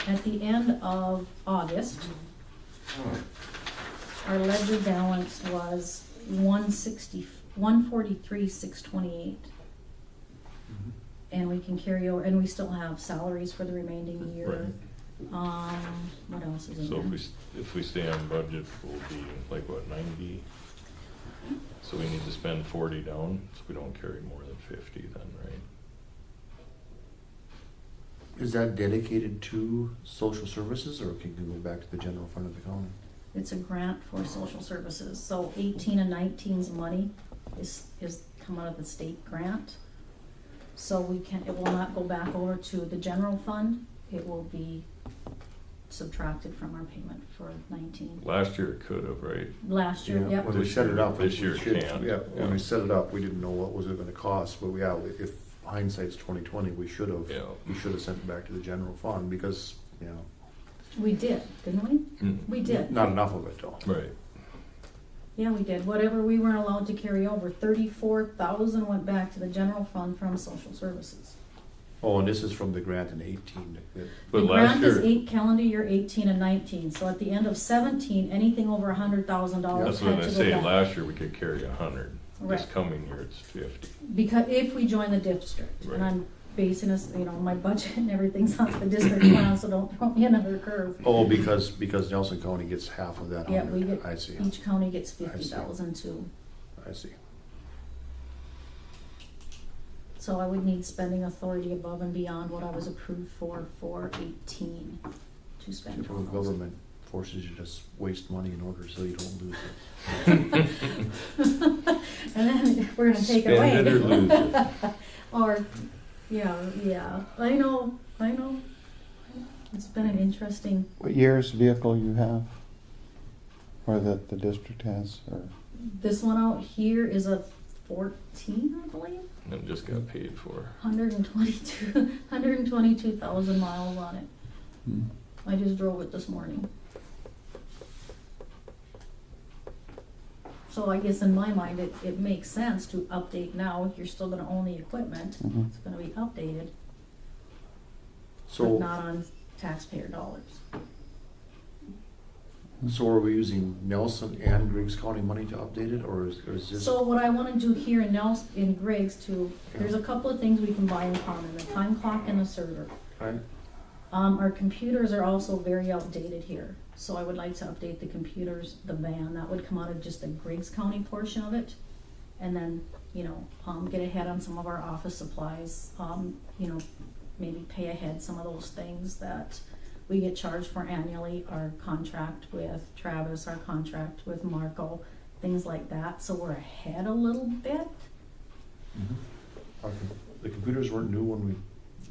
at the end of August, our ledger balance was $143,628, and we can carry over, and we still have salaries for the remaining year. Right. What else is in So there? if we stay on budget, we'll be like what, 90? So we need to spend 40 down, so we don't carry more than 50 then, right? Is that dedicated to social services, or can you go back to the general fund of the county? It's a grant for social services, so 18 and 19's money is come out of the state grant. So it will not go back over to the general fund, it will be subtracted from our payment for 19. Last year it could have, right? Last year, yep. When we set it up. This year it can't. Yeah, when we set it up, we didn't know what was it gonna cost, but if hindsight's 2020, we should have sent it back to the general fund, because, We did, didn't we? We did. not enough of it though. Right. Yeah, we did. Whatever we weren't allowed to carry over, 34,000 went back to the general fund from social services. Oh, and this is from the grant in 18. But The last grant is year, calendar year 18 and 19. So at the end of 17, anything over $100,000 that's had what to I go say, back. last year we could carry 100. This Right. coming year it's 50. Because if we join the district, Right. and I'm basing this, my budget and everything's off the district plan, so don't throw me another curve. Oh, because Nelson County gets half of that. Yeah, 100. we get, I see. each county gets I see. 50,000 too. I see. So I would need spending authority above and beyond what I was approved for 18 to spend. Typical 12,000. government forces you to just waste money in order so you don't lose it. And then we're gonna take it Spend it or away. lose it. Or, yeah, I know. It's been an interesting, What year's vehicle you have? Or that the district has? Or this one out here is a 14, I believe. And it just got paid for. 122,000 miles on it. I just drove it this morning. So I guess in my mind, it makes sense to update now. You're still gonna own the equipment. Mhm. It's gonna be updated, but So, not on taxpayer dollars. so are we using Nelson and Griggs County money to update it, or is this? So what I wanna do here in Griggs there's a couple of things we can buy in common, the time clock and the server. Right. Our computers are also very outdated here, so I would like to update the computers, the van, that would come out of just the Griggs County portion of it. And then, get ahead on some of our office supplies, maybe pay ahead some of those things that we get charged for annually, our contract with Travis, our contract with Marco, things like that, so we're ahead a little bit. The computers weren't new when we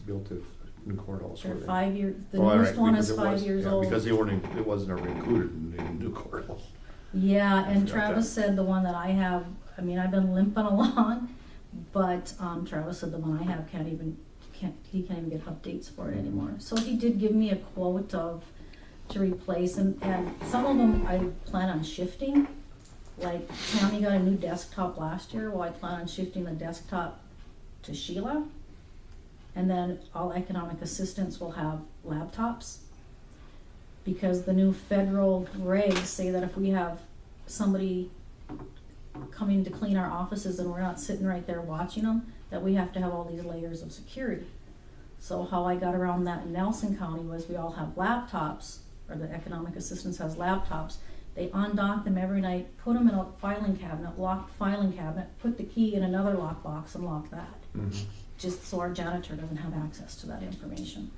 built the new courthouse, were They're they? 5 years, the Oh, all newest right, one because is it 5 was- years yeah, old. Because it wasn't ever included in the new courthouse. Yeah, and forgot Travis said the one that I have I mean, I've been limping along, but Travis said the one I have can't even get updates for it anymore. So he did give me a quote to replace, and some of them I plan on shifting. Like Tammy got a new desktop last year. Well, I plan on shifting the desktop to Sheila, and then all economic assistants will have laptops, because the new federal regs say that if we have somebody coming to clean our offices and we're not sitting right there watching them, that we have to have all these layers of security. So how I got around that in Nelson County was we all have laptops, or the economic assistance has laptops. They undock them every night, put them in a filing cabinet, lock the filing cabinet, put the key in another lockbox and lock that. Mhm. Just so our janitor doesn't have access to that information.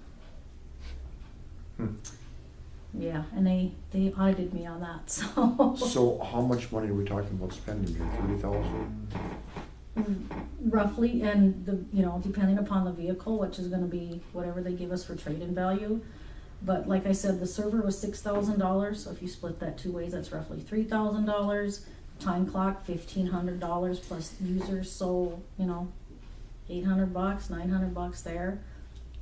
Yeah, and they audited me on that, so. So how much money are we talking about spending here? 30,000? Roughly, and depending upon the vehicle, which is gonna be whatever they give us for trade-in value. But like I said, the server was $6,000, so if you split that 2 ways, that's roughly $3,000. Time clock, $1,500 plus users, so, $800, $900 there.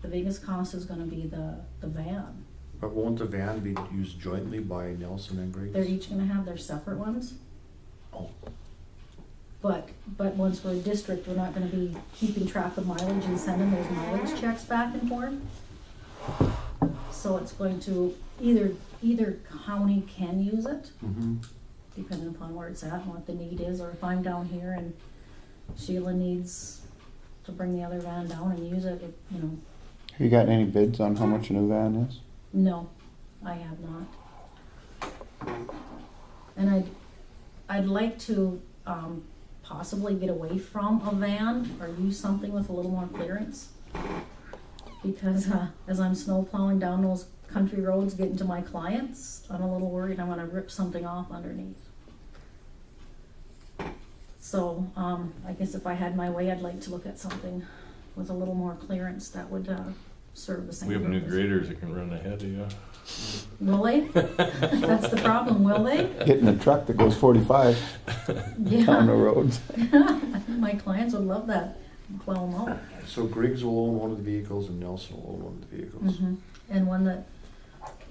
The biggest cost is gonna be the van. But won't the van be used jointly by Nelson and Griggs? They're each gonna have their separate ones. Oh. But once we're a district, we're not gonna be keeping track of mileage and sending those mileage checks back and forth. So it's going to, either county can use it, Mm-hmm. depending upon where it's at and what the need is, or if I'm down here and Sheila needs to bring the other van down and use it, Have you got any bids on how much a new van is? No, I have not. And I'd like to possibly get away from a van or use something with a little more clearance. Because as I'm snow plowing down those country roads getting to my clients, I'm a little worried I'm gonna rip something off underneath. So I guess if I had my way, I'd like to look at something with a little more clearance that would serve the same We have new purpose. graders that can run ahead of you. Will they? That's the problem, will they? Getting a truck that goes 45 down the roads. My clients would love that. Plow them out. So Griggs will own one of the vehicles and Nelson will own one of the vehicles. Mhm. And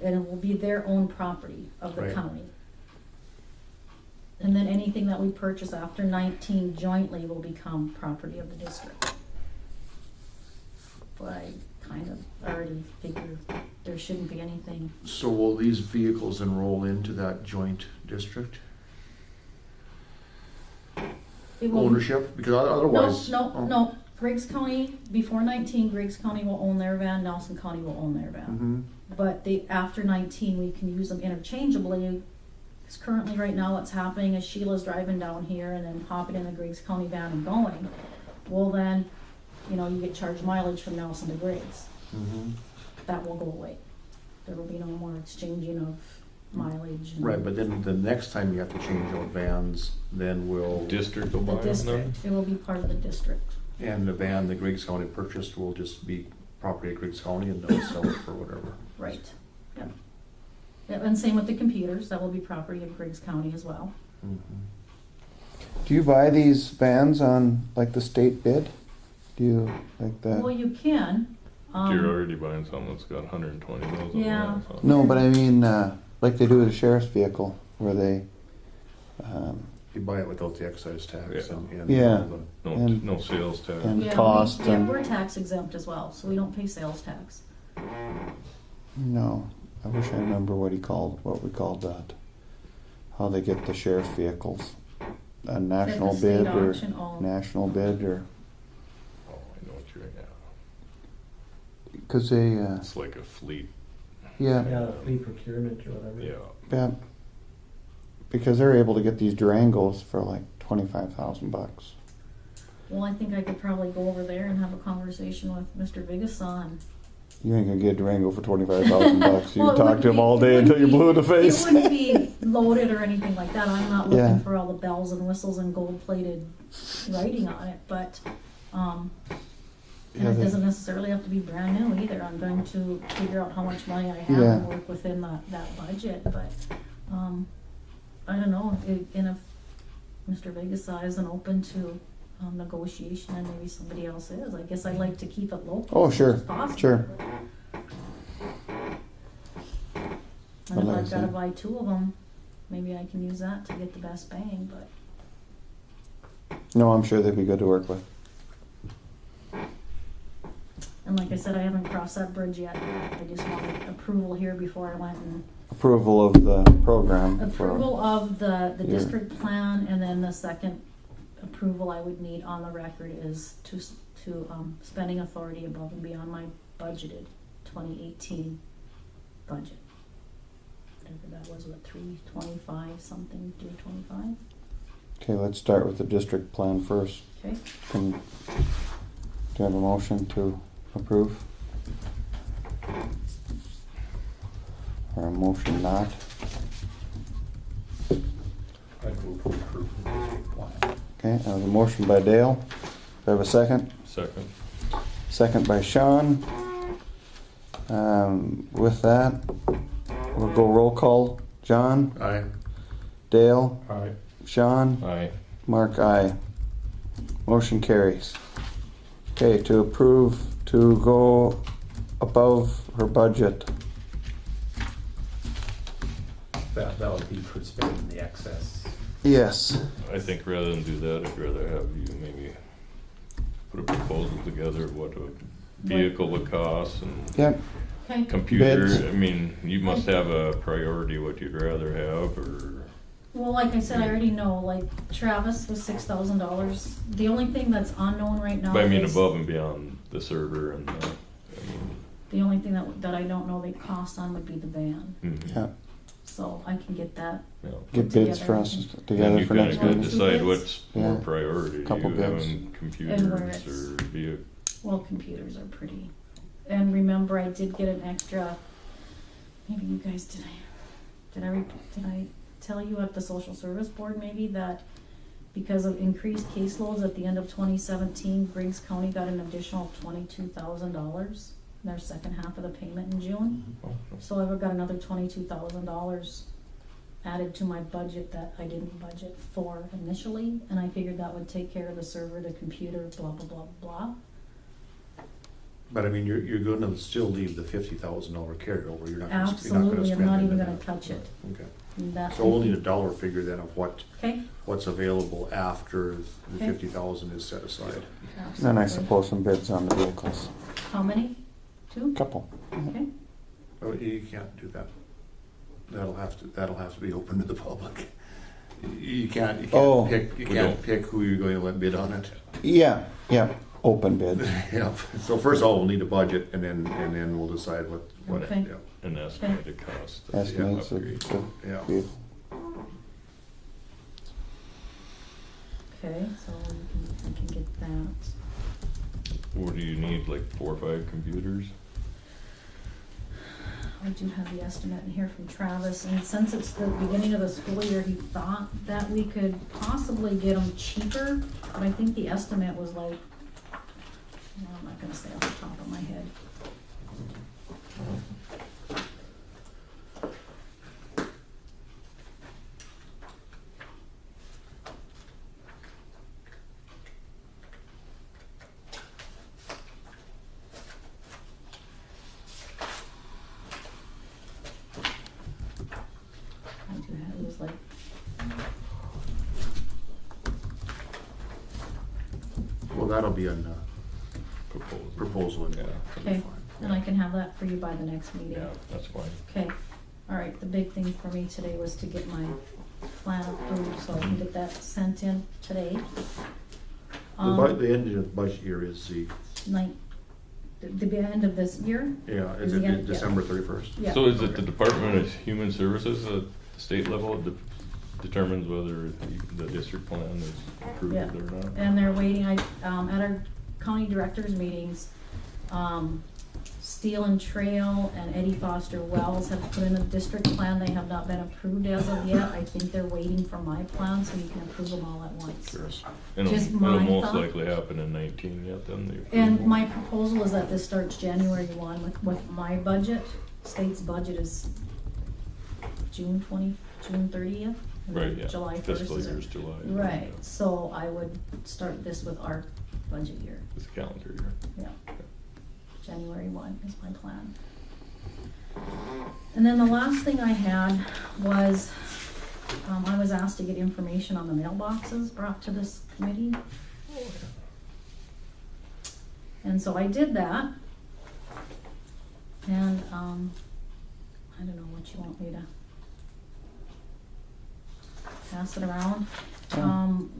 and it will be their own property of the Right. county. And then anything that we purchase after 19 jointly will become property of the district. But I kind of already figure there shouldn't be anything. So will these vehicles enroll into that joint district It will- ownership? Because otherwise. No. Griggs County, before 19, Griggs County will own their van, Nelson County will own their van. Mm-hmm. But after 19, we can use them interchangeably. Because currently, right now, what's happening is Sheila's driving down here and then hopping in the Griggs County van and going. Well, then, you get charged mileage from Nelson to Griggs. Mm-hmm. That will go away. There will be no more exchanging of mileage. and- Right, but then the next time you have to change out vans, then will, District will The buy them then? district, it will be part of the district. and the van that Griggs County purchased will just be property of Griggs County and they'll sell it for whatever. Right. Yep. Yep, and same with the computers, that will be property of Griggs County as well. Mm-hmm. Do you buy these vans on like the state bid? Do you like that? Well, you can. You're already buying something that's got 120,000 Yeah. miles on it. No, but I mean, like they do with a sheriff's vehicle, where they, You buy it without the excise tax Yeah. and Yeah. all the- No, And- no sales tax. and Yeah, cost and we're tax exempt as well, so we don't pay sales tax. no, I wish I remember what we called that. How they get the sheriff's vehicles, a national State bid or auction, oh. national bid or Oh, I know what you're at. because they, It's like a fleet. yeah, Yeah, fleet procurement or whatever. Yeah. yeah, because they're able to get these Durangos for like $25,000. Well, I think I could probably go over there and have a conversation with Mr. Vigason. You ain't gonna get a Durango for $25,000. You Well, it talk wouldn't to him be- all it day until you wouldn't blue in the be- face. It wouldn't be loaded or anything like that. I'm not looking Yeah. for all the bells and whistles and gold-plated writing on it, but, and Yeah, it they- doesn't necessarily have to be brand new either. I'm going to figure out how much money I have Yeah. and work within that budget, but, I don't know, and Mr. Vegas isn't open to negotiation and maybe somebody else is. I guess I'd like to keep it local. Oh, as sure, much as possible. sure. And if Like I I've gotta said. buy 2 of them, maybe I can use that to get the best bang, but. No, I'm sure they'd be good to work with. And like I said, I haven't crossed that bridge yet. I just wanted approval here before I went and Approval of the program. approval of the Your- district plan, and then the second approval I would need on the record is to spending authority above and beyond my budgeted 2018 budget. Whatever that was, what, 325 something, 325? Okay, let's start with the district plan first. Okay. Do you have a motion to approve? Or a motion not? I'd move to approve the district plan. Okay, I have a motion by Dale. Do I have a second? Second. Second by Sean. With that, we'll go roll call. John? Aye. Dale? Aye. Sean? Aye. Mark, aye. Motion carries. Okay, to approve to go above her budget. That would be for spending the excess. Yes. I think rather than do that, I'd rather have you maybe put a proposal together of what a vehicle would cost and Yep. Okay. computer. Bids. I mean, you must have a priority what you'd rather have, or Well, like I said, I already know, like Travis was $6,000. The only thing that's unknown right now but I mean is above and beyond the server and the, I mean, the only thing that I don't know the cost on would be the van. Yeah. So I can get that. yeah. Get bids for us Then together you for kinda next gotta meeting. decide Bids? what's more Yeah. priority. Couple You bids. having And where computers it's- or vehicle. Well, computers are pretty. And remember, I did get an extra. Maybe you guys did. Did I tell you at the social service board maybe that because of increased caseloads at the end of 2017, Griggs County got an additional $22,000 in their second half of the payment in June. Oh, So I've got another $22,000 added to my budget that I didn't budget for initially, and I figured that would take care of the server, the computer, blah blah blah blah. But I mean, you're gonna still leave the $50,000 carryover, you're not gonna spend Absolutely, I'm not it. even gonna touch it. Okay, And that so we'll need a dollar figure then of Okay. what's available after the Okay. 50,000 is set aside. Then I Absolutely. suppose some bids on the vehicles. How many? 2? Couple. Okay. Oh, you can't do that. That'll have to be open to the public. You can't Oh. pick who you're going to let bid on it. Yeah, yeah. Open bids. Yeah, so first of all, we'll need a budget and then we'll decide what, Okay. yeah. An estimated cost. of the Estimates of upgrade. the Yeah. vehicle. Okay, so we can get that. What do you need, like 4 or 5 computers? I do have the estimate in here from Travis, and since it's the beginning of the school year, he thought that we could possibly get them cheaper, but I think the estimate was like, no, I'm not gonna say off the top of my head. I do have, it was like, Well, that'll be in proposal and Yeah. that'll be Okay. fine. and I can have that for you by the next meeting. Yeah, that's fine. Okay, all right, the big thing for me today was to get my plan approved, so I can get that sent in today. The end of the budget year is The end of this year? is the it end, yeah. December 31st? Yeah. So is it the Department of Human Services at the state level that determines whether the district plan is approved Yeah. or not? And they're waiting, at our county directors meetings, Steel and Trail and Eddie Foster Wells have put in a district plan. They have not been approved as of yet. I think they're waiting for my plan so you can approve them all at once. Sure. Just It'll my most thought. likely happen in 19 yet, then the And approval. my proposal is that this starts January 1 with my budget. State's budget is June 30th. and Right, then yeah. July first Fiscal is our. year's July. Right, Yeah. so I would start this with our budget year, It's a calendar year. yeah. January 1 is my plan. And then the last thing I had was, I was asked to get information on the mailboxes brought to this committee. And so I did that. And, I don't know what you want me to pass it around.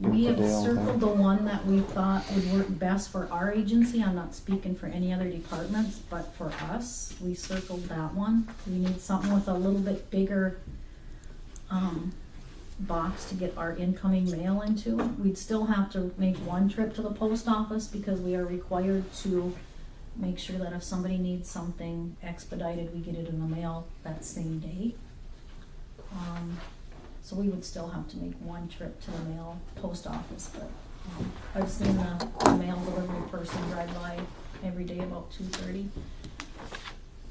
We have Give it to Dale, circled okay. the one that we thought would work best for our agency. I'm not speaking for any other departments, but for us, we circled that one. We need something with a little bit bigger, box to get our incoming mail into. We'd still have to make one trip to the post office because we are required to make sure that if somebody needs something expedited, we get it in the mail that same day. So we would still have to make one trip to the mail post office, but I've seen the mail delivery person drive by every day about 2:30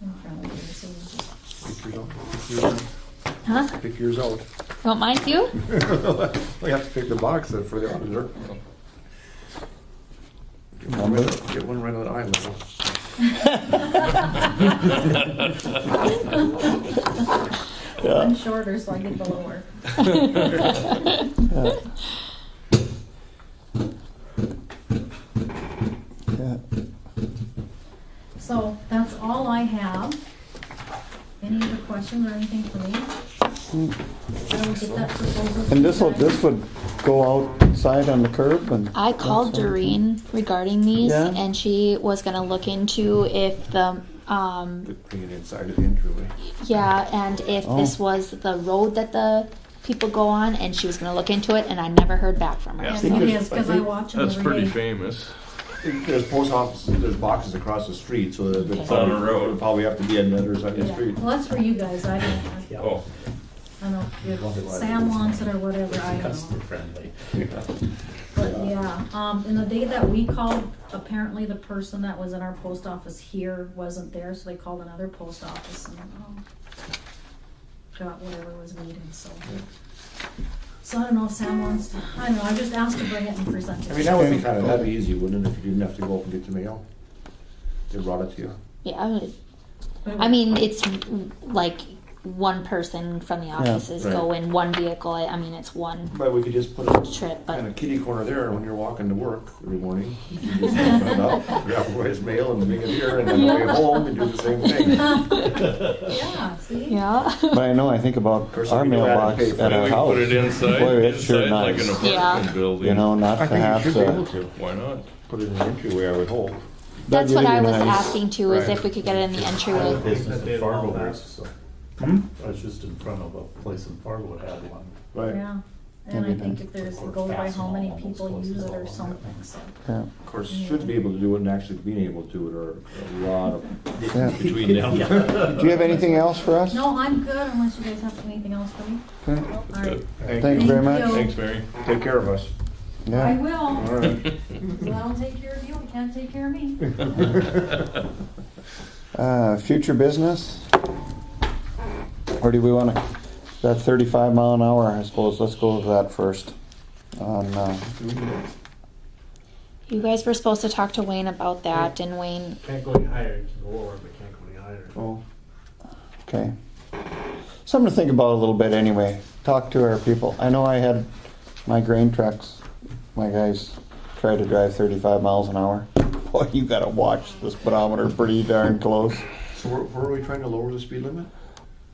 in front of me, so we just, Pick yours out. Huh? Pick yours out. You want mine too? We have to pick the box then for the auditor. Get one right on the eye level. I'm shorter, so I get the lower. Yeah. So that's all I have. Any other questions or anything for me? I will get that proposal. to And you guys. this would go outside on the curb and. I called Doreen regarding these, Yeah. and she was gonna look into if the, Bring it inside of the entryway. yeah, and if Oh. this was the road that the people go on, and she was gonna look into it, and I never heard back from her. Yeah. Yes, think it there's- is, cause I I think watch them That's every pretty day. famous. There's post offices, there's boxes across the street, so that Okay. It's on a road. it'll probably have to be on the other side of the Yeah. street. Well, that's for you guys, I don't, Yeah. Oh, I don't know if Sam wants it or whatever, I don't know. Customer friendly. But yeah, and the day that we called, apparently the person that was in our post office here wasn't there, so they called another post office and, got whatever was needed, so. So I don't know if Sam wants to, I don't know, I just asked to bring it and present it. I mean, that would be kind of, that'd be easy, wouldn't it, if you didn't have to go up and get the mail? They brought it to you. Yeah, I mean, it's like one person from the offices right. go in one vehicle. I mean, it's one But we could just put a trip, kind but of kitty corner there when you're walking to work every morning. You just open it up, grab his mail and bring it here, and then on the way home and do the same thing. Yeah, see? yeah. But I know, I think about course, our if you do that, mailbox pay at for our then we house. put it inside, Boy, it's sure inside like an nice. apartment Yeah. building. You know, not I to think you have should be able to. to. Why not? Put it in the entryway, I would hope. That's That'd what I be was nice. asking too, is Right. if we could get it in the entryway. Business in Fargo, so. Hmm? I was just in front of a place in Fargo that had one. Right. Yeah, and I That'd be think nice. if there's, it goes by how many people use it or something, so. Yeah. Of course, should be able to do it and actually being able to do it are a lot of Yeah. between them. Do you have anything else for us? No, I'm good unless you guys have anything else for me. Okay. All right. Thank you very much. you. Thanks, Mary. Take care of us. I Yeah. will. All right. Well, I'll take care of you, I can't take care of me. Future business? Or do we want to, that 35 mile an hour, I suppose, let's go with that first. On, You guys were supposed to talk to Wayne about that, and Wayne, Can't go any higher, you can go lower, but can't go any higher. Oh, okay. Something to think about a little bit anyway. Talk to our people. I know I had my grain trucks, my guys try to drive 35 miles an hour. Boy, you gotta watch the speedometer pretty darn close. so where are we trying to lower the speed limit?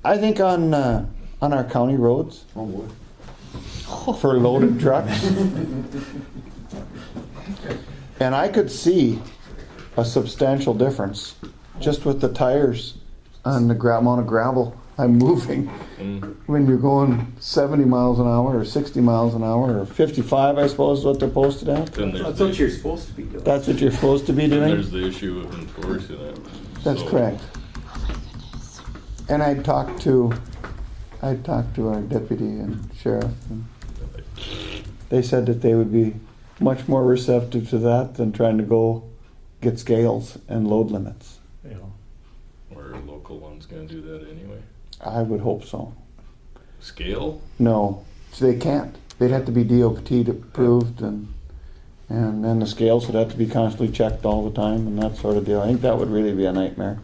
I think on our county roads Oh, boy. for loaded trucks. And I could see a substantial difference just with the tires on the amount of gravel I'm moving. When you're going 70 miles an hour or 60 miles an hour or 55, I suppose is what they're posted at. Then there's That's the, what you're supposed to be doing. That's what you're supposed to be then doing? there's the issue of enforcing it. That's So, correct. And I talked to our deputy and sheriff, and they said that they would be much more receptive to that than trying to go get scales and load limits. You know, Or a local one's gonna do that anyway. I would hope so. Scale? No, So they can't. They'd have to be DOT approved, and then the scales would have to be constantly checked all the time and that sort of deal. I think that would really be a nightmare.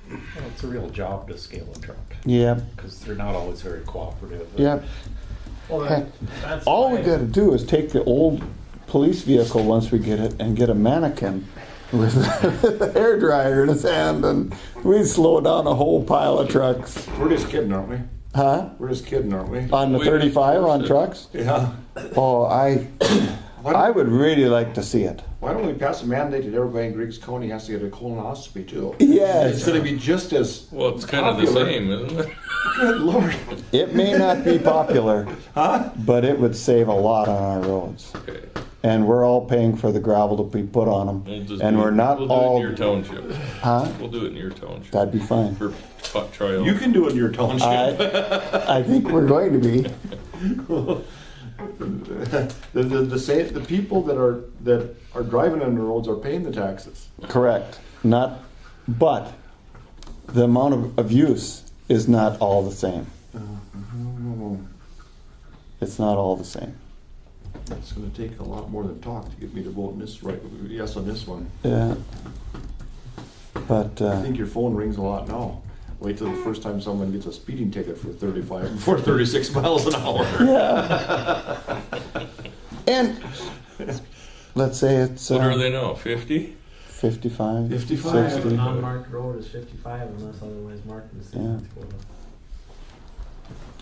Well, it's a real job to scale a truck, Yeah, because they're not always very cooperative. yeah. Well, Heck, that's all why- we got to do is take the old police vehicle once we get it and get a mannequin with a hair dryer in his hand, and we'd slow down a whole pile of trucks. We're just kidding, aren't we? Huh? We're just kidding, aren't we? On the We don't 35 on force it. trucks? Yeah. Oh, I would really like to see it. Why don't we pass a mandate that everybody in Griggs County has to get a colonoscopy too? Yes. It's gonna be just as Well, it's kind of the popular. same, isn't it? Good Lord. It may not be popular, Huh? but it would save a lot on our roads. Okay. And we're all paying for the gravel to be put on them. We'll just And do we're it- not we'll all. do it in your township. Huh? We'll do it in your township. That'd be fine. For trial. You can do it in your township. I think we're going to be. The people that are driving on the roads are paying the taxes. Correct. But the amount of use is not all the same. It's not all the same. It's gonna take a lot more than talk to get me to vote yes on this one. Yeah. But I think your phone rings a lot now. Wait till the first time someone gets a speeding ticket for 36 miles an hour. yeah. And let's say it's What are they now? 50? 55, 55. 60. A non-marked road is 55 unless otherwise marked in the state Yeah. of Dakota.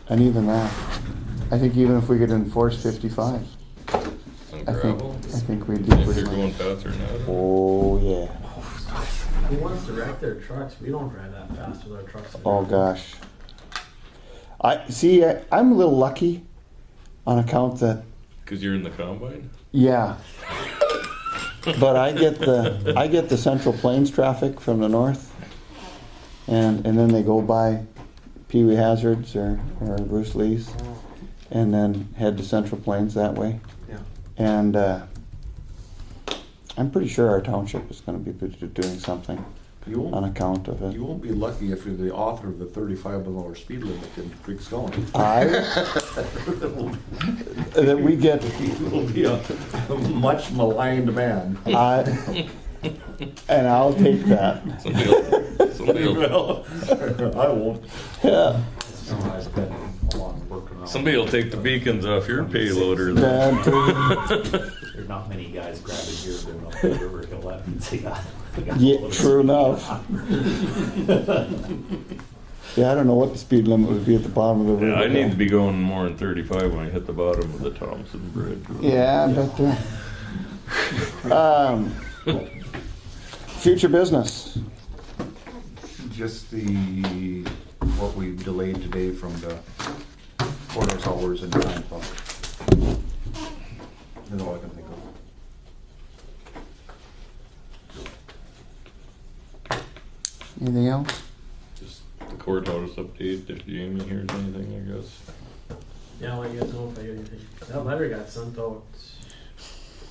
And even that, I think even if we could enforce 55, On I gravel? think we'd do If pretty you're going much. faster than that? Oh yeah. Who wants to wreck their trucks? We don't drive that fast with our trucks. Oh gosh. I'm a little lucky on account that Because you're in the combine? yeah. But I get the Central Plains traffic from the north, and then they go by Pee Wee Hazards or Bruce Lee's, and then head to Central Plains that way. Yeah. And I'm pretty sure our township is going to be doing something You on won't, account of it. you won't be lucky if you're the author of the 35 below hour speed limit in Griggs County. That we get. You will be a much maligned man. And I'll take that. Somebody will I won't. Yeah. I've been along working on. somebody will take the beacons off your payloader. Bad thing. There's not many guys grabbing gear going up the river hill after they got. Yeah, true enough. Yeah, I don't know what the speed limit would be at the bottom of the river. Yeah, I need to be going more than 35 when I hit the bottom of the Thompson Bridge. Yeah, but future business. Just what we delayed today from the courthouse hours and time clock. That's all I can think of. Anything else? Just the courthouse update, if Jamie hears anything, I guess. Yeah, I'll let you guys know if I get anything. That letter got sent out,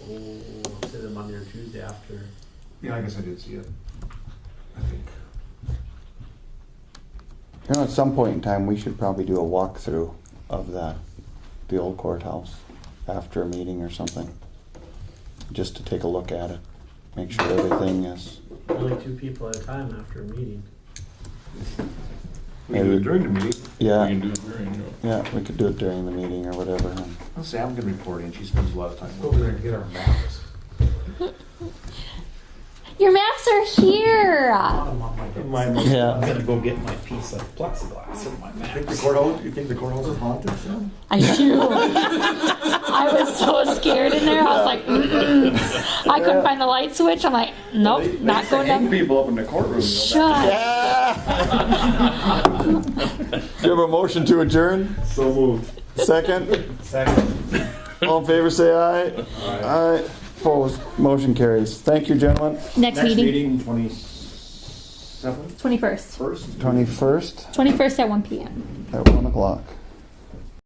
I'll say the Monday or Tuesday after. Yeah, I guess I did see it. I think. You know, at some point in time, we should probably do a walkthrough of the old courthouse after a meeting or something, just to take a look at it, make sure everything is. Only 2 people at a time after a meeting. We can do it during the meeting. We Yeah, can do it during, yeah, we could do it during the meeting or whatever. Sam can report in. She spends a lot of time Over over there there. and get our maps. Your maps are here. Bottom on my desk. Yeah. I'm gonna go get my piece of plexiglass in my You think maps. you think the courthouse is haunted, Sam? I do. I was so scared in there. I was like, mm-mm. I couldn't find the light switch. I'm like, nope, They not going hang down. people up in the courtroom. Shut. Do you have a motion to adjourn? So moved. Second? Second. All in favor, say aye. Aye. Opposed? Motion carries. Thank you, gentlemen. Next meeting, 27th? 21st. First? 21st 21st at 1 p.m. at 1 o'clock.